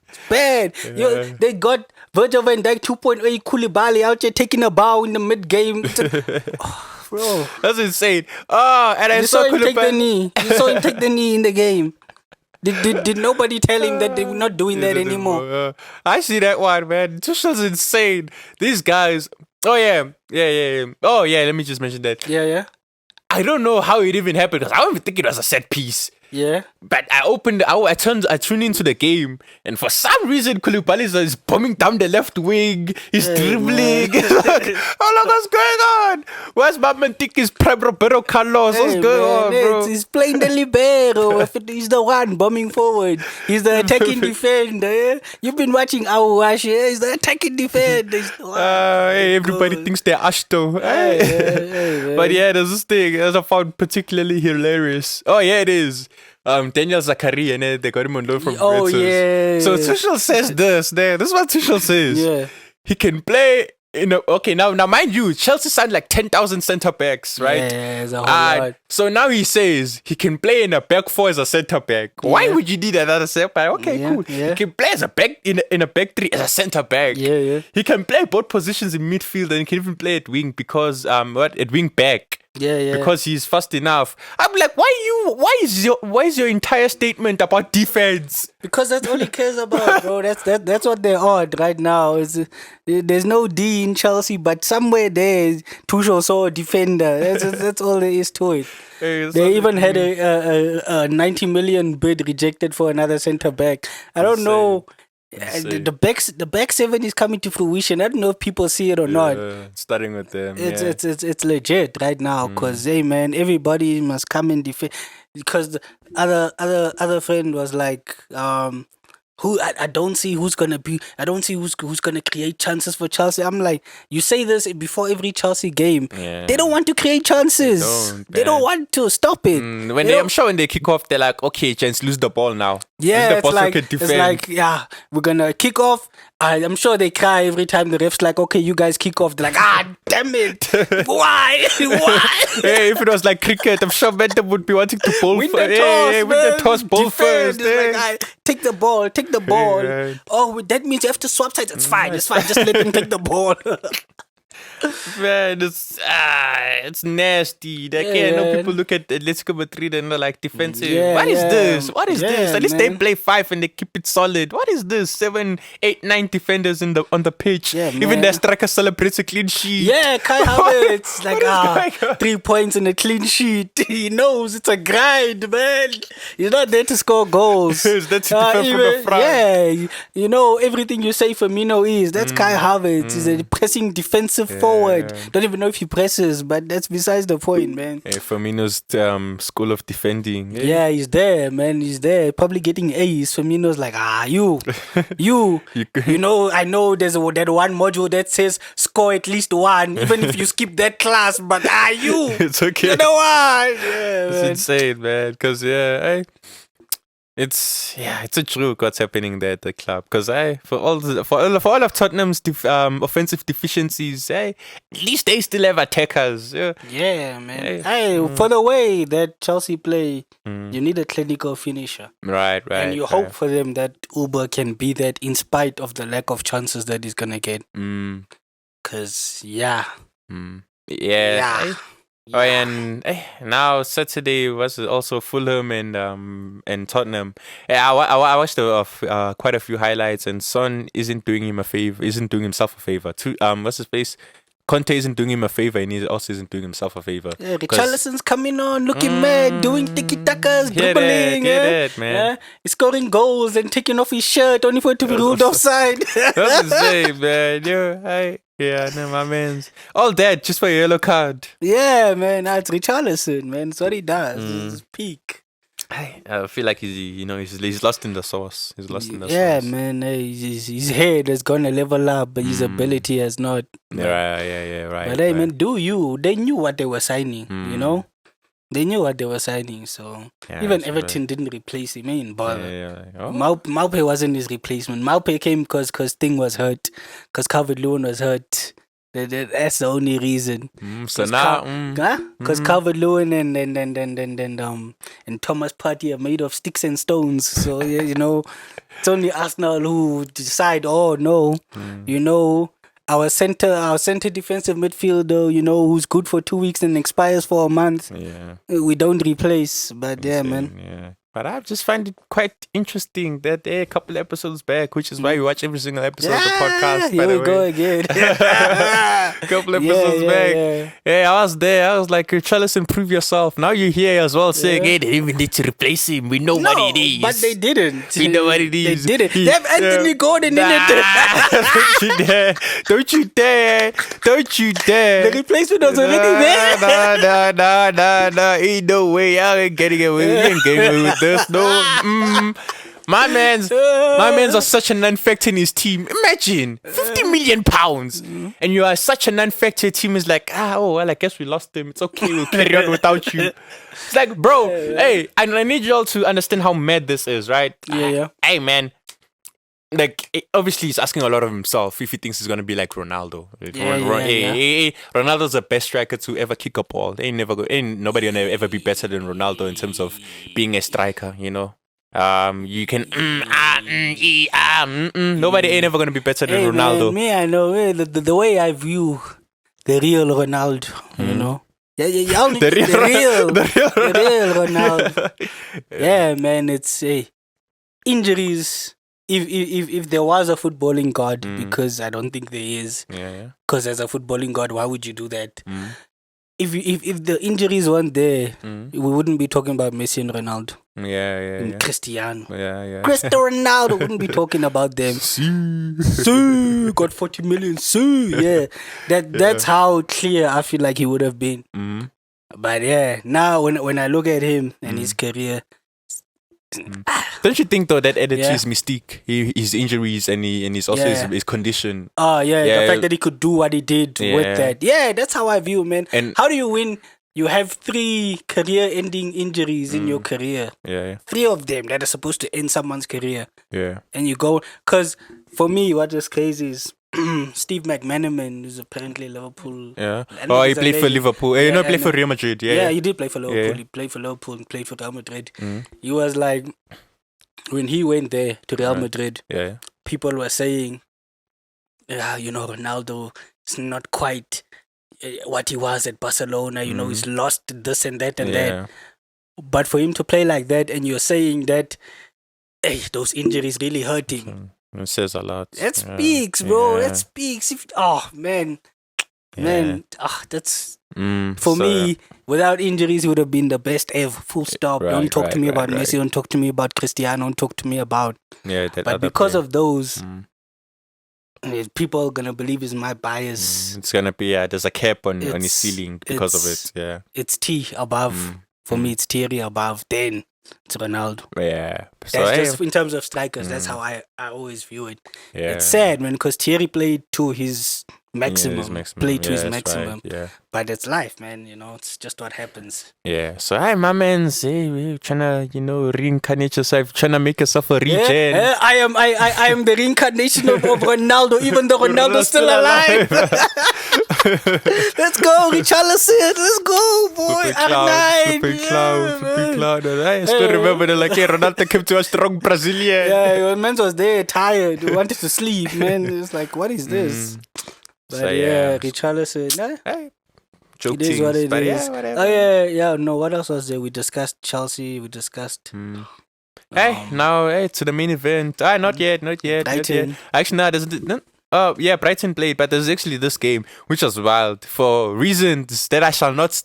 It's bad. Yeah. They got Virgil van Dijk 2.8 Koulibaly out here taking a bow in the mid game. Bro, that's insane. Oh, and I saw him take the knee. You saw him take the knee in the game. Did nobody tell him that they were not doing that anymore? I see that one, man. Tuchel's insane. These guys. Oh yeah. Oh yeah. Let me just mention that. Yeah. I don't know how it even happened because I don't even think it was a set piece. Yeah. But I tuned into the game, and for some reason Koulibaly is bombing down the left wing. He's dribbling. Like, what's going on? Where's my Mantiki's Prime Roberto Carlos? What's going on, bro? He's playing the libero. He's the one bombing forward. He's the attacking defender. You've been watching Awash. He's the attacking defender. Hey, everybody thinks they're Ashto. But yeah, there's this thing that I found particularly hilarious. Oh yeah, it is. Daniel Zachary, and they got him on loan from Oh, Juventus. yeah. So Tuchel says this. This is what Tuchel says. Yeah. He can play in a... Okay, now mind you, Chelsea signed like 10,000 centre-backs, right? Yeah, it's a whole lot. So now he says he can play in a back four as a centre-back. Why would you need another centre-back? Okay, cool. Yeah. He can play as a back in a back three as a centre-back. Yeah. He can play both positions in midfield and he can even play at wing because... at wing back. Yeah. Because he's fast enough. I'm like, why is your entire statement about defense? Because that's all he cares about, bro. That's what they're on right now. There's no D in Chelsea, but somewhere there, Tuchel saw a defender. That's all there is to it. They even had a 90 million bid rejected for another centre back. I don't know. The back seven is coming to fruition. I don't know if people see it or not. Starting with them. It's legit right now because hey man, everybody must come and defend. Because the other friend was like, I don't see who's gonna create chances for Chelsea. I'm like, you say this before every Chelsea game. Yeah. They don't want to create chances. They don't want to stop it. I'm sure when they kick off, they're like, okay, gents, lose the ball now. Yeah, it's like, yeah, we're gonna kick off. I'm sure they cry every time the ref's like, okay, you guys kick off. They're like, damn it. Why? Hey, if it was like cricket, I'm sure Bentham would be wanting to bowl win the toss, bowl first. Like, take the ball. Right. Oh, that means you have to swap sides. It's fine. Just let them take the ball. Man, it's nasty. No people look at Atletico Madrid and they're like defensive. What is this? At least they play 5 and they keep it solid. What is this? 7, 8, 9 defenders on the pitch. Even their striker celebrates a clean sheet. Yeah, Kai Havertz like 3 points in a clean sheet. He knows it's a grind, man. He's not there to score goals. He's there to defend from the front. Yeah, you know everything you say Firmino is. That's Kai Havertz. He's a pressing defensive forward. Don't even know if he presses, but that's besides the point, man. Hey, Firmino's school of defending. Yeah, he's there, man. He's there, probably getting A's. Firmino's like, you know, I know there's that one module that says score at least 1, even if you skip that class. But you, it's okay. You know what? It's insane, man. Because it's a joke what's happening there at the club. Because for all of Tottenham's offensive deficiencies, at least they still have attackers. Yeah, man. For the way that Chelsea play, you need a clinical finisher. Right. And you hope for them that Uber can be that in spite of the lack of chances that he's gonna get. Because Oh, and now Saturday was also Fulham and Tottenham. I watched quite a few highlights, and Son isn't doing himself a favor. What's his face? Conte isn't doing him a favor, and he also isn't doing himself a favor. Yeah, Richarlison's coming on, looking mad, doing tiki-takas, dribbling. Get it, man. He's scoring goals and taking off his shirt only for it to be ruled offside. That's insane, man. My man's all that just for a yellow card. Yeah, man. It's Richarlison, man. That's what he does. It's his peak. I feel like he's lost in the sauce. Yeah, man. His head has gone a level up, but his ability has not. Right. But hey, man, they knew what they were signing, you know? They knew what they were signing, so even Everton didn't replace him. He didn't bother. Maupe wasn't his replacement. Maupe came because Sting was hurt, because Calvert-Lewin was hurt. That's the only reason. So now, because Calvert-Lewin and Thomas Partey are made of sticks and stones. So it's only Arsenal who decide. Oh no, Our center defensive midfielder, who's good for 2 weeks and expires for a month. Yeah. We don't replace, but man. Yeah. But I just find it quite interesting that a couple episodes back, which is why we watch every single episode of the podcast. Here we go again. Couple episodes back. Yeah, I was there. I was like, Richarlison, prove yourself. Now you're here as well saying, hey, they didn't even need to replace him. We know what it is. But they didn't. We know what it is. They didn't. They have Anthony Gordon in it. Don't you dare. The replacement was already there. Nah. Ain't no way. I ain't getting away. We ain't getting away with this. No. My man's are such a non-factor in his team. Imagine 50 million pounds, and you are such a non-factor. Team is like, oh well, I guess we lost him. It's okay, we'll carry on without you. It's like, bro, hey, I need y'all to understand how mad this is, right? Yeah. Hey, man. Like, obviously, he's asking a lot of himself if he thinks he's gonna be like Ronaldo. Ronaldo's the best striker to ever kick a ball. Ain't nobody gonna ever be better than Ronaldo in terms of being a striker. You know, you can nobody ain't ever gonna be better than Ronaldo. Man, me, I know the way I view the real Ronaldo. You know. Yeah, the real Ronaldo. Yeah, man, it's injuries. If there was a footballing god, because I don't think there is. Because as a footballing god, why would you do that? If the injuries weren't there, we wouldn't be talking about Messi and Ronaldo. And Cristiano. Cristiano Ronaldo wouldn't be talking about them. Got 40 million. Yeah. That's how clear I feel like he would have been. But yeah, now when I look at him and his career. Don't you think though that added to his mystique, his injuries and his also his condition? The fact that he could do what he did with that. Yeah, that's how I view, man. And how do you win? You have 3 career-ending injuries in your career. 3 of them that are supposed to end someone's career. And you go, because for me, what is crazy is Steve McManaman is apparently Liverpool. He played for Liverpool. He played for Real Madrid. He did play for Liverpool. He played for Liverpool and played for Real Madrid. He was like, when he went there to Real Madrid, people were saying, Ronaldo is not quite what he was at Barcelona. You know, he's lost this and that and that. But for him to play like that, and you're saying that, those injuries really hurt him. It says a lot. It speaks, bro. It speaks. That's for me. Without injuries, he would have been the best ever. Full stop. Don't talk to me about Messi. Don't talk to me about Cristiano. Don't talk to me about. But because of those, people are gonna believe is my bias. It's gonna be there's a cap on his ceiling because of it. It's T above. For me, it's Thierry above. Then it's Ronaldo. So that's just in terms of strikers. That's how I always view it. It's sad, man, because Thierry played to his maximum. Played to his maximum. But it's life, man. You know, it's just what happens. So my man, we're trying to, reincarnate yourself, trying to make yourself a regen. I am the reincarnation of Ronaldo, even though Ronaldo's still alive. Let's go, Richarlison. Let's go, boy. Flipping cloud. I still remember Ronaldo came to a strong Brazilian. Your man was there, tired, wanted to sleep, man. It's like, what is this? But Richarlison. Joke it is what it is. Whatever. No, what else was there? We discussed Chelsea. We discussed. Now to the main event. Not yet. Brighton. Actually, no, there's Brighton played, but there's actually this game which was wild for reasons that I shall not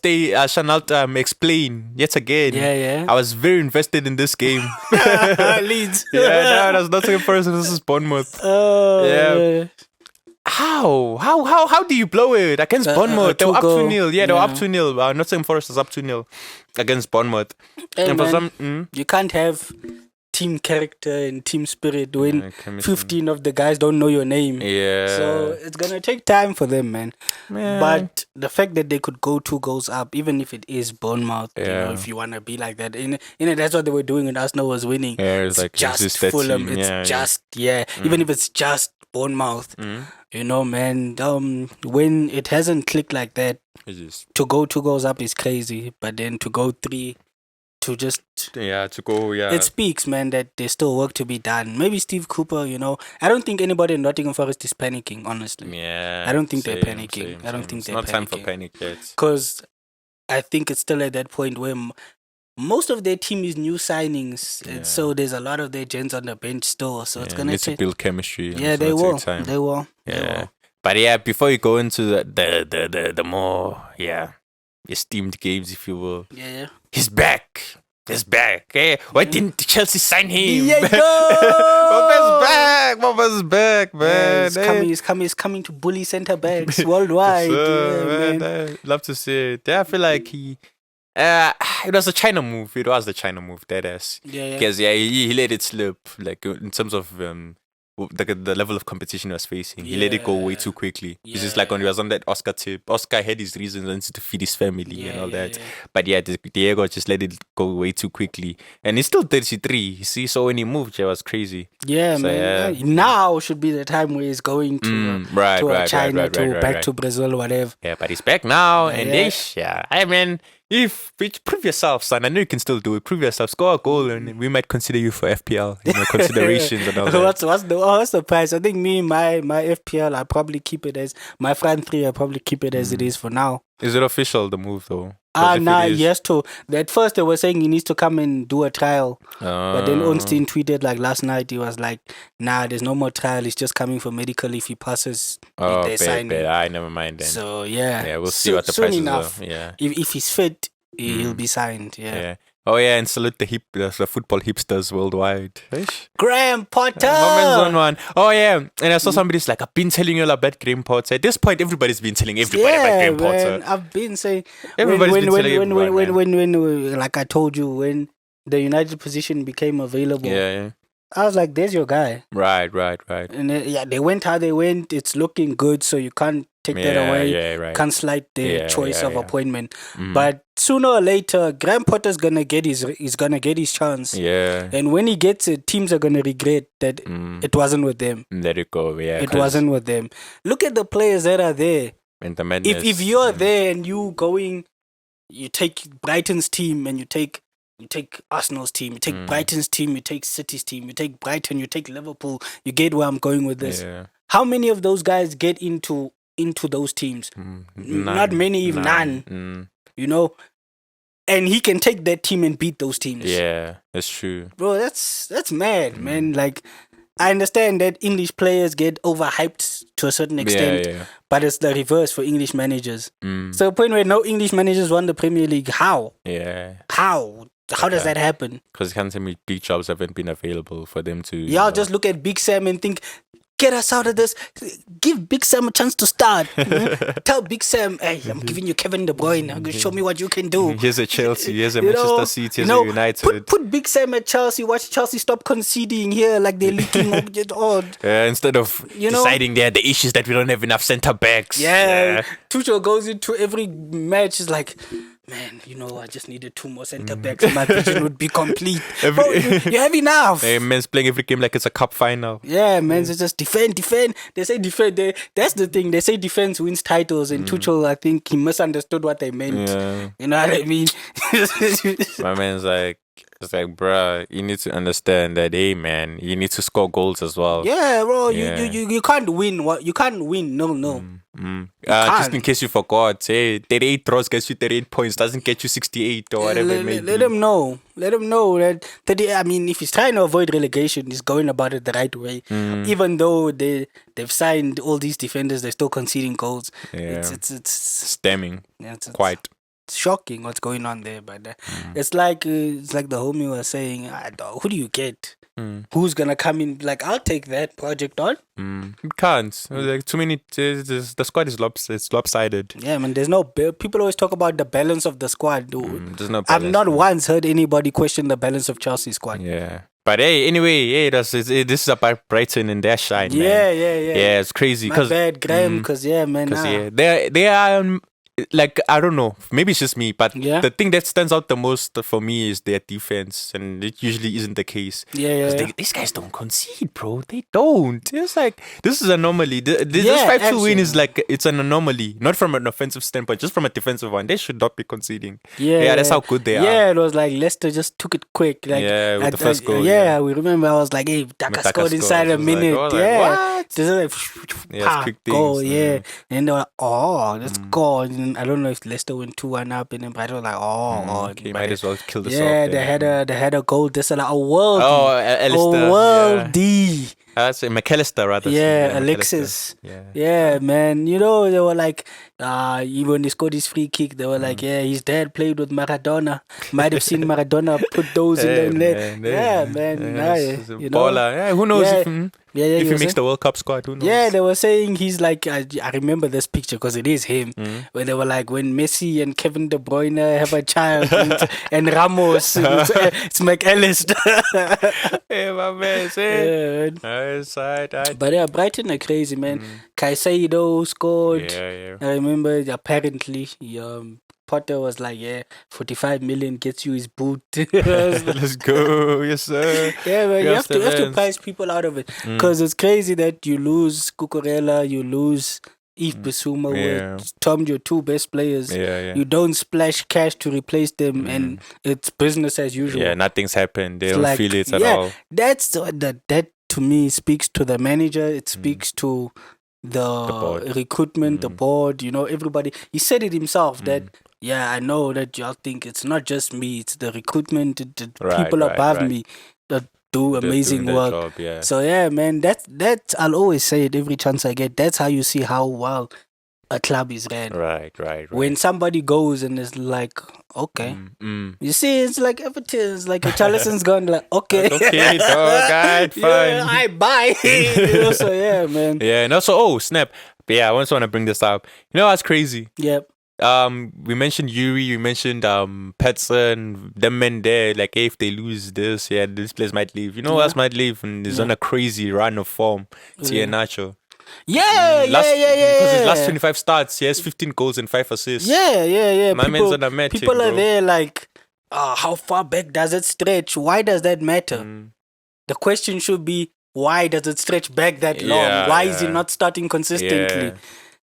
explain yet again. I was very invested in this game. Leeds. It was Nottingham Forest versus Bournemouth. How do you blow it against Bournemouth? They were up 2-0. They were up 2-0. Nottingham Forest was up 2-0 against Bournemouth. And for some, you can't have team character and team spirit when 15 of the guys don't know your name. So it's gonna take time for them, man. But the fact that they could go 2 goals up, even if it is Bournemouth, if you wanna be like that, that's what they were doing when Arsenal was winning. It's like just Fulham. It's just even if it's just Bournemouth. Man, when it hasn't clicked like that, to go 2 goals up is crazy, but then to go 3, to just it speaks, man, that there's still work to be done. Maybe Steve Cooper, I don't think anybody in Nottingham Forest is panicking, honestly. I don't think they're panicking. I don't think they're panicking. It's not time for panic yet. Because I think it's still at that point where most of their team is new signings, and so there's a lot of their gens on the bench still. So it's gonna to build chemistry. They will. They will. But before you go into the more esteemed games, if you will. He's back. Hey, why didn't Chelsea sign him? Mbappé's back, man. He's coming to bully centre backs worldwide. Man. Love to see it. I feel like It was a China move. It was the China move, deadass. Because he let it slip. Like in terms of the level of competition he was facing, he let it go way too quickly. It's just like when he was on that Oscar tip. Oscar had his reasons to feed his family and all that. But Diego just let it go way too quickly, and he's still 33. You see, so when he moved, it was crazy. Yeah, so, man. Now should be the time where he's going to China, back to Brazil, whatever. Yeah, but he's back now, and I mean. If prove yourself, son, I know you can still do it. Prove yourself, score a goal, and we might consider you for FPL. Considerations and all that. What's the price? I think my FPL, I probably keep it as my front three. I probably keep it as it is for now. Is it official, the move though? Yes, too. At first they were saying he needs to come and do a trial, but then Ornstein tweeted like last night. He was like, "Nah, there's no more trial. He's just coming for medical. If he passes, they sign him." I never mind then. So we'll see what the prices are. Yeah, if he's fit, he'll be signed. Yeah. Oh yeah, and salute the football hipsters worldwide. Graham Potter. On one. Oh yeah, and I saw somebody's like, I've been telling you all about Graham Potter. At this point, everybody's been telling everybody about Graham Potter. I've been saying everybody's been telling everybody. When like I told you, when the United position became available, I was like, "There's your guy." Right. And they went how they went. It's looking good, so you can't take that away. Can't slight their choice of appointment. But sooner or later, Graham Potter's gonna get his chance. Yeah. And when he gets it, teams are gonna regret that it wasn't with them. Let it go. Yeah. It wasn't with them. Look at the players that are there. And the madness. If you're there and you take Brighton's team and you take Arsenal's team, you take Brighton's team, you take City's team, you take Brighton, you take Liverpool. You get where I'm going with this. Yeah. How many of those guys get into those teams? Not many, even none. You know, and he can take that team and beat those teams. Yeah, that's true, bro. That's mad, man. Like, I understand that English players get overhyped to a certain extent, but it's the reverse for English managers. So a point where no English managers won the Premier League. How? Yeah. How does that happen? Because can't tell me big jobs haven't been available for them to. Y'all just look at Big Sam and think, get us out of this. Give Big Sam a chance to start. Tell Big Sam, hey, I'm giving you Kevin De Bruyne. Show me what you can do. Here's a Chelsea. Here's a Manchester City. Here's a United. Put Big Sam at Chelsea. Watch Chelsea stop conceding here like they're leaking odd. Instead of deciding there the issues that we don't have enough centre backs. Yeah. Tuchel goes into every match is like, man, I just needed 2 more centre backs and my vision would be complete. Bro, you have enough. Hey, man's playing every game like it's a cup final. Yeah, man, it's just defend. They say defend. That's the thing. They say defense wins titles, and Tuchel, I think he misunderstood what they meant. Yeah. You know what I mean? My man's like, it's like, bruh, you need to understand that, hey, man, you need to score goals as well. Yeah, bro, you can't win. You can't win. No. Just in case you forgot, say 38 throws gets you 38 points, doesn't get you 68 or whatever it may be. Let him know that if he's trying to avoid relegation, he's going about it the right way. Even though they've signed all these defenders, they're still conceding goals. Yeah. It's stemming. It's quite. It's shocking what's going on there, but it's like the homie was saying, who do you get? Who's gonna come in? Like, I'll take that project on. You can't. Like, too many. The squad is lopsided. Yeah, man. There's no. People always talk about the balance of the squad. There's no balance. I've not once heard anybody question the balance of Chelsea's squad. Yeah. But hey, anyway, this is about Brighton and their shine. Yeah. Yeah, it's crazy. My bad, Graham. Because they are. Like, I don't know, maybe it's just me, but the thing that stands out the most for me is their defense, and it usually isn't the case. These guys don't concede, bro. They don't. It's like, this is an anomaly. This 5-2 win is like, it's an anomaly, not from an offensive standpoint, just from a defensive one. They should not be conceding. That's how good they are. Yeah, it was like Leicester just took it quick. Like, with the first goal. We remember. I was like, hey, Daka scored inside a minute. What? This is like, goal. And they were like, let's go. I don't know if Leicester went 2-1 up, and then Brighton was like, might as well kill this off. Yeah, they had a goal. This is like a world. Alistair. That's McAllister rather. Yeah, Alexis. Yeah, man. They were like, even when he scored his free kick, they were like, his dad played with Maradona. Might have seen Maradona put those in the net. Yeah, man. Baller. Yeah, who knows? If he makes the World Cup squad, who knows? Yeah, they were saying he's like, I remember this picture because it is him, where they were like, when Messi and Kevin De Bruyne have a child, and Ramos, it's McAllister. Hey, my man, But yeah, Brighton are crazy, man. Caicedo scored. Yeah. I remember apparently, Potter was like, 45 million gets you his boot. Let's go, yes sir. Yeah, but you have to price people out of it, because it's crazy that you lose Cucurella, you lose Yves Bissouma, with Tom, your two best players. You don't splash cash to replace them, and it's business as usual. Yeah, nothing's happened. They don't feel it at all. That to me speaks to the manager. It speaks to the recruitment, the board. Everybody. He said it himself that. Yeah, I know that y'all think it's not just me, it's the recruitment, the people above me that do amazing work. Job, So yeah, man, that's I'll always say it every chance I get. That's how you see how well a club is ran. Right. When somebody goes and is like, okay. You see, it's like Everton, it's like Charlison's gone like, okay. Okay, dog, alright, fine. Yeah, I buy. So yeah, man. Yeah, and also, snap. Yeah, I just want to bring this up. You know what's crazy? Yep. We mentioned Yuri, we mentioned Petson, them men there, like, hey, if they lose this, this place might leave. You know who else might leave and is on a crazy run of form? It's Iheanacho. Yeah. Because his last 25 starts, he has 15 goals and 5 assists. Yeah. My man's on a metric, people are there like, how far back does it stretch? Why does that matter? The question should be, why does it stretch back that long? Why is he not starting consistently?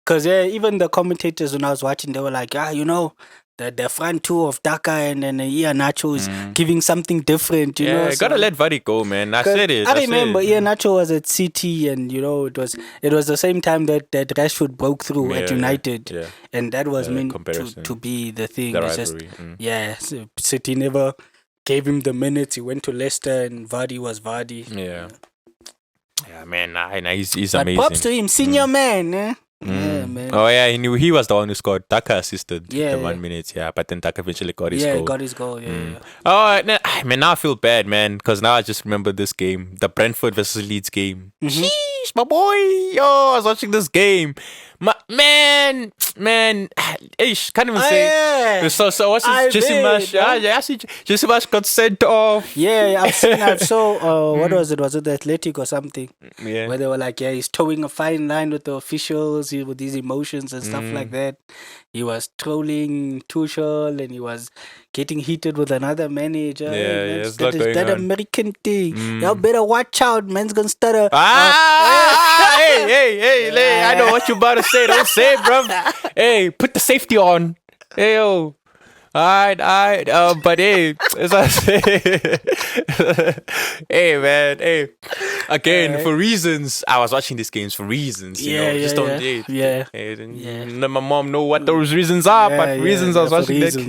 Because even the commentators, when I was watching, they were like, the front two of Daka and then Iheanacho is giving something different, you know. You gotta let Vardy go, man. I said it. I remember Iheanacho was at City, and it was the same time that Rashford broke through at United, and that was meant to be the thing. The it's rivalry. just so City never gave him the minutes. He went to Leicester, and Vardy was Vardy. Yeah, man. He's but amazing. props to him, senior man. Yeah, man. Oh yeah, he knew he was the one who scored. Daka assisted the 1 minute, but then Daka eventually got his goal. Got his goal, yeah. Oh, man, now I feel bad, man, because now I just remember this game, the Brentford versus Leeds game. Sheesh, my boy, I was watching this game. Man, ish, can't even say. So what's his Jesse Marsh? I see Jesse Marsh got sent off. Yeah, I saw. What was it? Was it the Athletic or something? Yeah. Where they were like, he's towing a fine line with the officials, with these emotions and stuff like that. He was trolling Tuchel and he was getting heated with another manager. It's that American thing. Y'all better watch out, man's gonna stutter. Hey, I know what you about to say. Don't say it, bro. Hey, put the safety on. Hey, yo. Alright, but hey, as I say, hey, man, hey, again, for reasons, I was watching these games for reasons, you know, just don't date. Let my mom know what those reasons are, but reasons I was watching that game.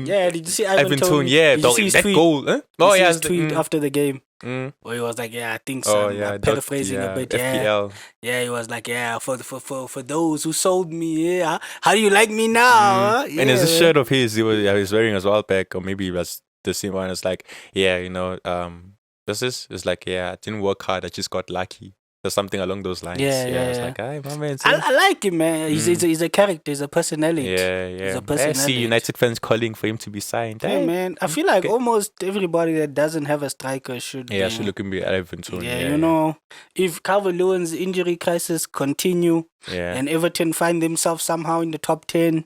Did you see Ivan Toney? Did you see his that tweet? goal, huh? His tweet after the game. Where he was like, I think so. I'm paraphrasing a bit. FPL. He was like, for those who sold me, how do you like me now? And there's a shirt of his he was wearing as well back, or maybe it was the same one. It's like, this is, it's like, I didn't work hard, I just got lucky. Or something along those lines. It's like, my man. I like him, man. He's a character. He's a personality. He's a personality. I see United fans calling for him to be signed. Hey, man. I feel like almost everybody that doesn't have a striker should. Should look and be Ivan Toney. If Calvert-Lewin's injury crisis continue, and Everton find themselves somehow in the top 10,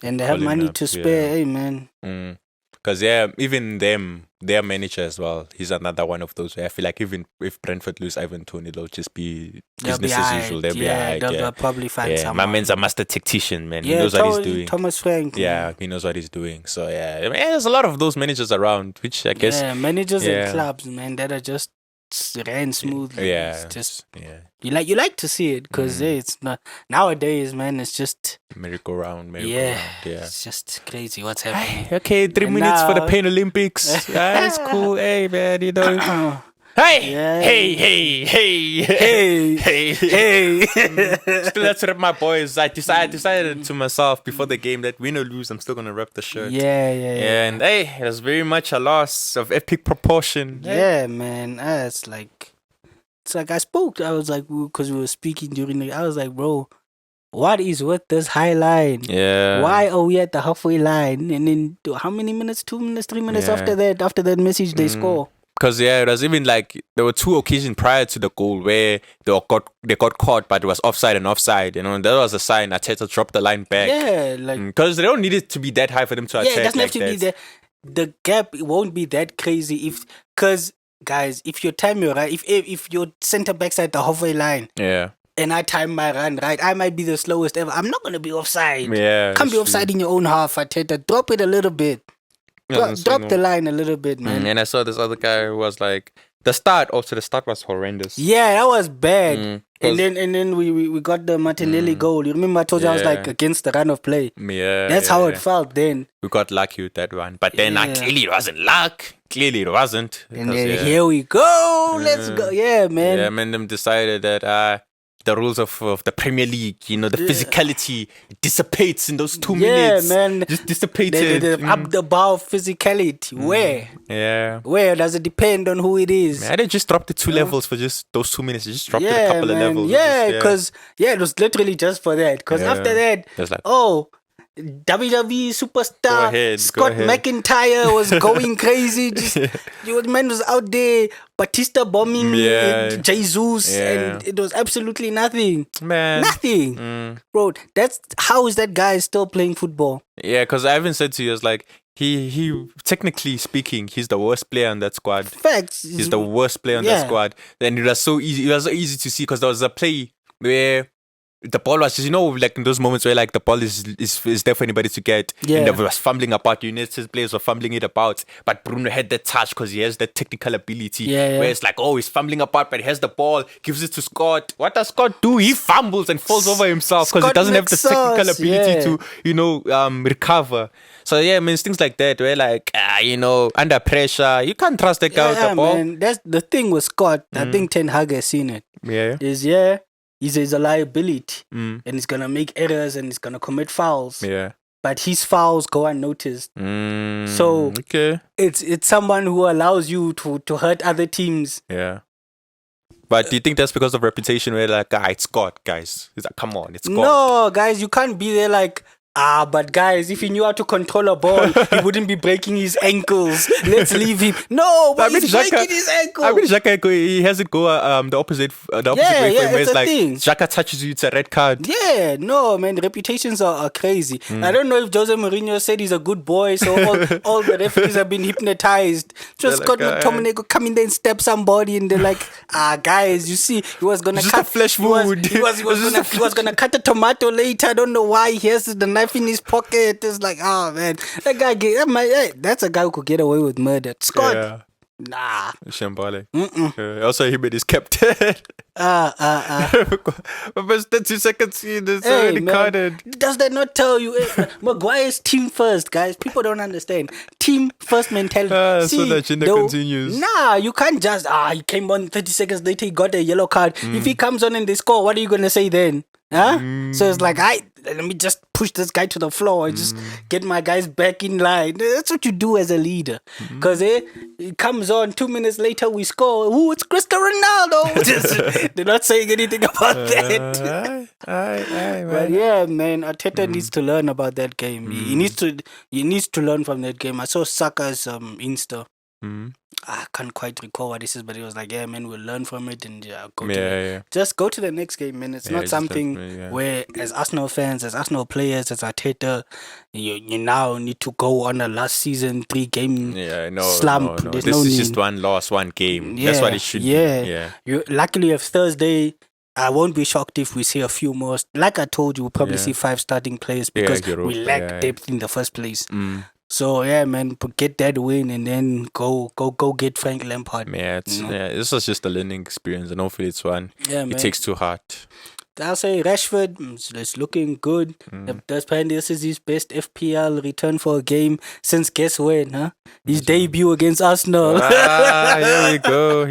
and they have money to spare, hey, man. Because even their manager as well, he's another one of those where I feel like even if Brentford lose Ivan Toney, they'll just be business as usual. They'll probably find someone. My man's a master tactician, man. He knows what he's doing. Thomas Frank. He knows what he's doing. So there's a lot of those managers around, which I guess managers and clubs, man, that are just ran smoothly. You like to see it because it's not nowadays, man. It's just merry-go-round. It's just crazy what's happening. Okay, 3 minutes for the Pain Olympics. That's cool. Hey, man, Still have to rep my boys. I decided to myself before the game that win or lose, I'm still gonna rep the shirt. And it was very much a loss of epic proportion. Yeah, man. It's like I spoke. I was like, because we were speaking during the. I was like, bro, what is with this high line? Yeah. Why are we at the halfway line? And then how many minutes? 2 minutes, 3 minutes after that message they score. Because it was even like there were 2 occasions prior to the goal where they got caught, but it was offside and offside. You know, that was a sign Arteta dropped the line back. Yeah, like because they don't need it to be that high for them to attack. Yeah, it doesn't like have to be there. The gap won't be that crazy because guys, if your time you're right, if your centre back's at the halfway line, and I time my run right, I might be the slowest ever. I'm not gonna be offside. Yeah, can't be offside in your own half. Arteta, drop it a little bit. Drop the line a little bit, man. And I saw this other guy who was like, the start was horrendous. Yeah, that was bad. And then we got the Martinelli goal. You remember I told you I was like against the run of play. Yeah, that's how it felt then. We got lucky with that one, but then clearly it wasn't luck. Clearly it wasn't. And then here we go. Let's go. Yeah, man. Yeah, man. Them decided that the rules of the Premier League, you know, the physicality dissipates in those 2 minutes. Yeah, man. Just dissipated. Up the bar of physicality. Where? Yeah. Where does it depend on who it is? Man, they just dropped it 2 levels for just those 2 minutes. They just dropped it a couple of levels. Yeah, because it was literally just for that. Because after that, WWE superstar Scott McIntyre was going crazy. Your man was out there, Batista bombing Jesus, and it was absolutely nothing. Man, nothing, bro. How is that guy still playing football? Yeah, because I haven't said to you, it's like he technically speaking, he's the worst player on that squad. Facts. He's the worst player on that squad. And it was so easy. It was so easy to see because there was a play where the ball was just, you know, like in those moments where like the ball is there for anybody to get. And they was fumbling about. United's players were fumbling it about. But Bruno had that touch because he has that technical ability. Where it's like, he's fumbling about, but he has the ball, gives it to Scott. What does Scott do? He fumbles and falls over himself because he doesn't have the technical ability to, you know, recover. So yeah, I mean, it's things like that where like, you know, under pressure, you can't trust the guy with the ball. Man, that's the thing with Scott. I think Ten Hag has seen it. He's a liability and he's going to make errors and he's going to commit fouls. But his fouls go unnoticed. So it's someone who allows you to hurt other teams. But do you think that's because of reputation where like, it's Scott, guys? He's like, come on, it's Scott. No, guys, you can't be there like, but guys, if he knew how to control a ball, he wouldn't be breaking his ankles. Let's leave him. No, but he's breaking his ankle. I mean, Xhaka, he has it go the opposite way for him. It's like, Xhaka touches you, it's a red card. Yeah, no, man, reputations are crazy. I don't know if Jose Mourinho said he's a good boy, so all the referees have been hypnotized. Just Scott McTominay come in there and step somebody, and they're like, guys, you see, he was gonna cut flesh wound. He was gonna cut a tomato later. I don't know why he has the knife in his pocket. It's like, man, that guy that's a guy who could get away with murder. Scott, nah, shambolic. Also, he made his captain. But 30 seconds in, it's already carded. Does that not tell you? Maguire's team first, guys. People don't understand team first mentality. So the agenda continues. Nah, you can't just he came on 30 seconds later. He got a yellow card. If he comes on and they score, what are you gonna say then? So it's like, let me just push this guy to the floor and just get my guys back in line. That's what you do as a leader. Because it comes on 2 minutes later, we score. It's Cristiano Ronaldo. They're not saying anything about that. But yeah, man, Arteta needs to learn about that game. He needs to learn from that game. I saw Saka's Insta. I can't quite recall what this is, but he was like, yeah, man, we'll learn from it and just go to the next game, man. It's not something where, as Arsenal fans, as Arsenal players, as Arteta, you now need to go on a last season 3-game slump. No. This is just one loss, one game. That's what it should be. Luckily, if Thursday, I won't be shocked if we see a few more. Like I told you, we'll probably see 5 starting players because we lack depth in the first place. So yeah, man, get that win and then go get Frank Lampard. This was just a learning experience, and hopefully it's one. It takes to heart. I'll say Rashford is looking good. This is his best FPL return for a game since guess when, huh? His debut against Arsenal. Here we go.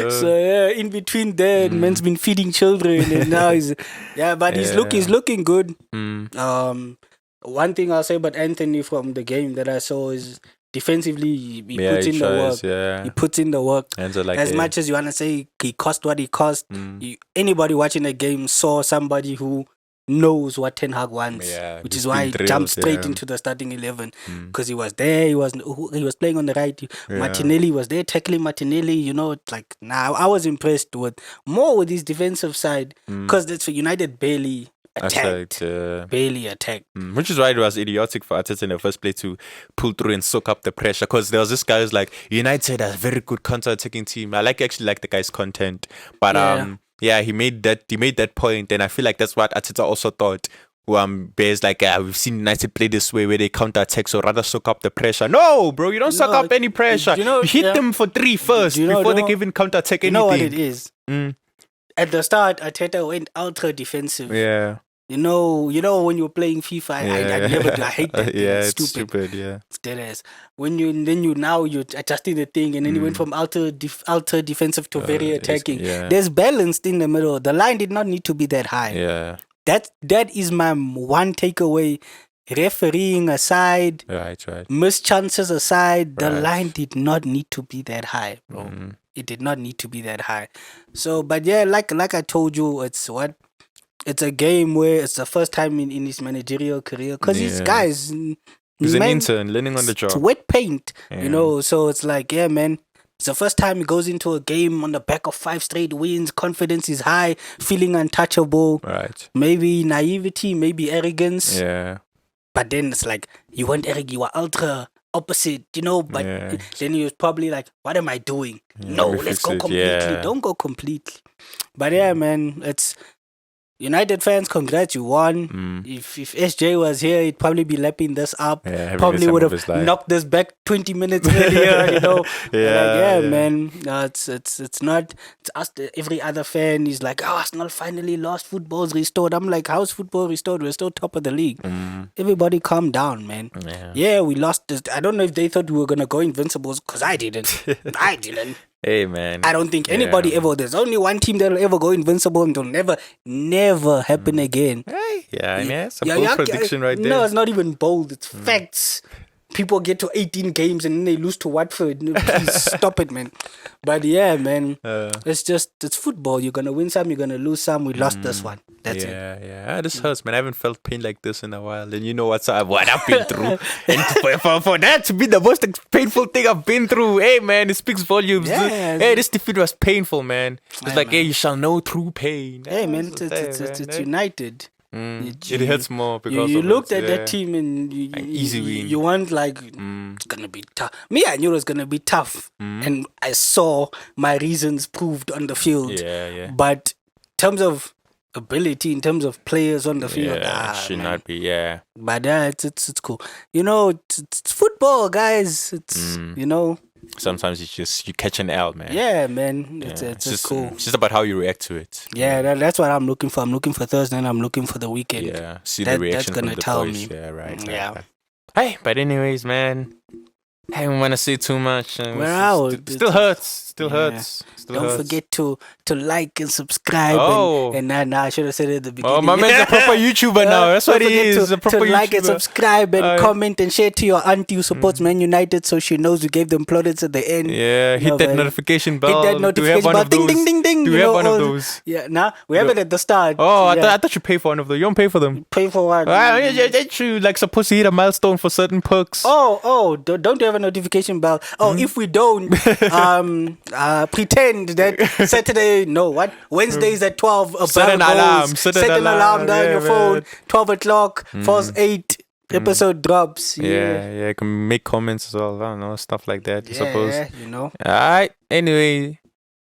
So yeah, in between there, man's been feeding children, and now he's he's looking good. One thing I'll say about Anthony from the game that I saw is defensively he puts in the work. Yeah. He puts in the work. Like much as you wanna say he cost what he cost, anybody watching the game saw somebody who knows what Ten Hag wants, which is why he jumped straight into the starting 11 because he was there. He was playing on the right. Martinelli was there tackling Martinelli. You know, like I was impressed with his defensive side because that's United barely attacked. Barely attacked. Which is why it was idiotic for Arteta in the first place to pull through and soak up the pressure. Because there was this guy who's like, United are a very good counter-attacking team. I actually like the guy's content, but he made that point, and I feel like that's what Arteta also thought. Bears like, we've seen United play this way where they counter-attack, so rather soak up the pressure. No, bro, you don't soak up any pressure. You hit them for 3 first before they can even counter-attack anything. You know what it is? At the start, Arteta went ultra defensive. Yeah. You know when you're playing FIFA, I never do. I hate that. It's stupid. Yeah. It's dead ass. When you're adjusting the thing, and then you went from ultra defensive to very attacking. There's balance in the middle. The line did not need to be that high. Yeah. That is my one takeaway. Refereeing aside, right. missed chances aside, the line did not need to be that high, bro. It did not need to be that high. So, but yeah, like I told you, it's a game where it's the first time in his managerial career because these guys, he's an intern learning on the job. It's wet paint, so it's like, yeah, man. It's the first time he goes into a game on the back of 5 straight wins. Confidence is high, feeling untouchable. Right. Maybe naivety, maybe arrogance. Yeah. But then it's like, you weren't arrogant, you were ultra opposite, but then he was probably like, what am I doing? No, let's go completely. Don't go completely. But yeah, man, it's United fans, congrats, you won. If SJ was here, he'd probably be lapping this up. Probably would have knocked this back 20 minutes earlier, man. It's not. It's us. Every other fan is like, Arsenal finally lost. Football's restored. I'm like, how's football restored? We're still top of the league. Everybody calm down, man. Yeah, we lost this. I don't know if they thought we were gonna go invincibles because I didn't. I didn't. Hey, man. I don't think anybody ever. There's only one team that'll ever go invincible and it'll never happen again. Hey, it's a bold prediction right there. No, it's not even bold. It's facts. People get to 18 games and then they lose to Watford. Please stop it, man. But yeah, man. It's football. You're going to win some, you're going to lose some. We lost this one. That's it. Yeah. This hurts, man. I haven't felt pain like this in a while. And you know what I've been through. And for that to be the most painful thing I've been through, hey, man, it speaks volumes. Hey, this defeat was painful, man. It's like, hey, you shall know true pain. Hey, man, it's United. It hurts more because you looked at that team and easy win. You want it's gonna be tough. Me, I knew it was gonna be tough, and I saw my reasons proved on the field. But in terms of ability, in terms of players on the field, should not be. Yeah, but it's cool. It's football, guys. It's Sometimes it's just you catch an L, man. Yeah, man. It's just cool. It's just about how you react to it. Yeah, that's what I'm looking for. I'm looking for Thursday and I'm looking for the weekend. Yeah, see the reaction from the tell boys. Me. Yeah, right. Yeah. Hey, but anyways, man. I don't want to say too much. We're out. Still hurts. Don't forget to like and subscribe. And I should have said it at the beginning. Oh, my man's a proper YouTuber now. That's what he is. A proper to like and subscribe and comment and share to your auntie who supports Man United so she knows we gave them plaudits at the end. Yeah, hit that notification bell. Hit that notification bell. Ding, ding, ding, ding. Do we have one of those? Yeah, we have it at the start. Oh, I thought you pay for one of those. You don't pay for them. Pay for what? Aren't you supposed to hit a milestone for certain perks? Don't you have a notification bell? If we don't, pretend that Saturday, Wednesdays at 12, set an alarm. Set an alarm down your phone, 12 o'clock, falls 8, episode drops. Yeah, you can make comments as well. I don't know, stuff like that, I suppose. Yeah, Alright, anyway.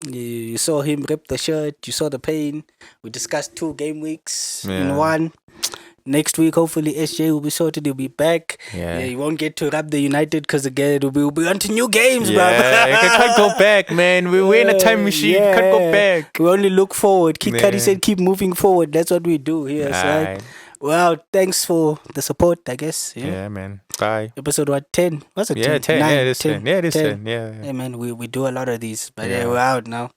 You saw him rip the shirt, you saw the pain. We discussed 2 game weeks in one. Next week, hopefully, SJ will be sorted. He'll be back. Yeah. You won't get to rub the United because again, we'll be on to new games, Yeah, you can't go back, man. We're in a time machine. You can't go back. We only look forward. Kid Cudi Yeah. said, keep moving forward. That's what we do here, son. Aight. Well, thanks for the support, I guess. Yeah, man. Bye. Episode what, 10? What's it? Yeah, 10. 9, Yeah, it is 10. Yeah, it is 10. Yeah. Hey man, we do a lot of these, but Yeah. we're out now.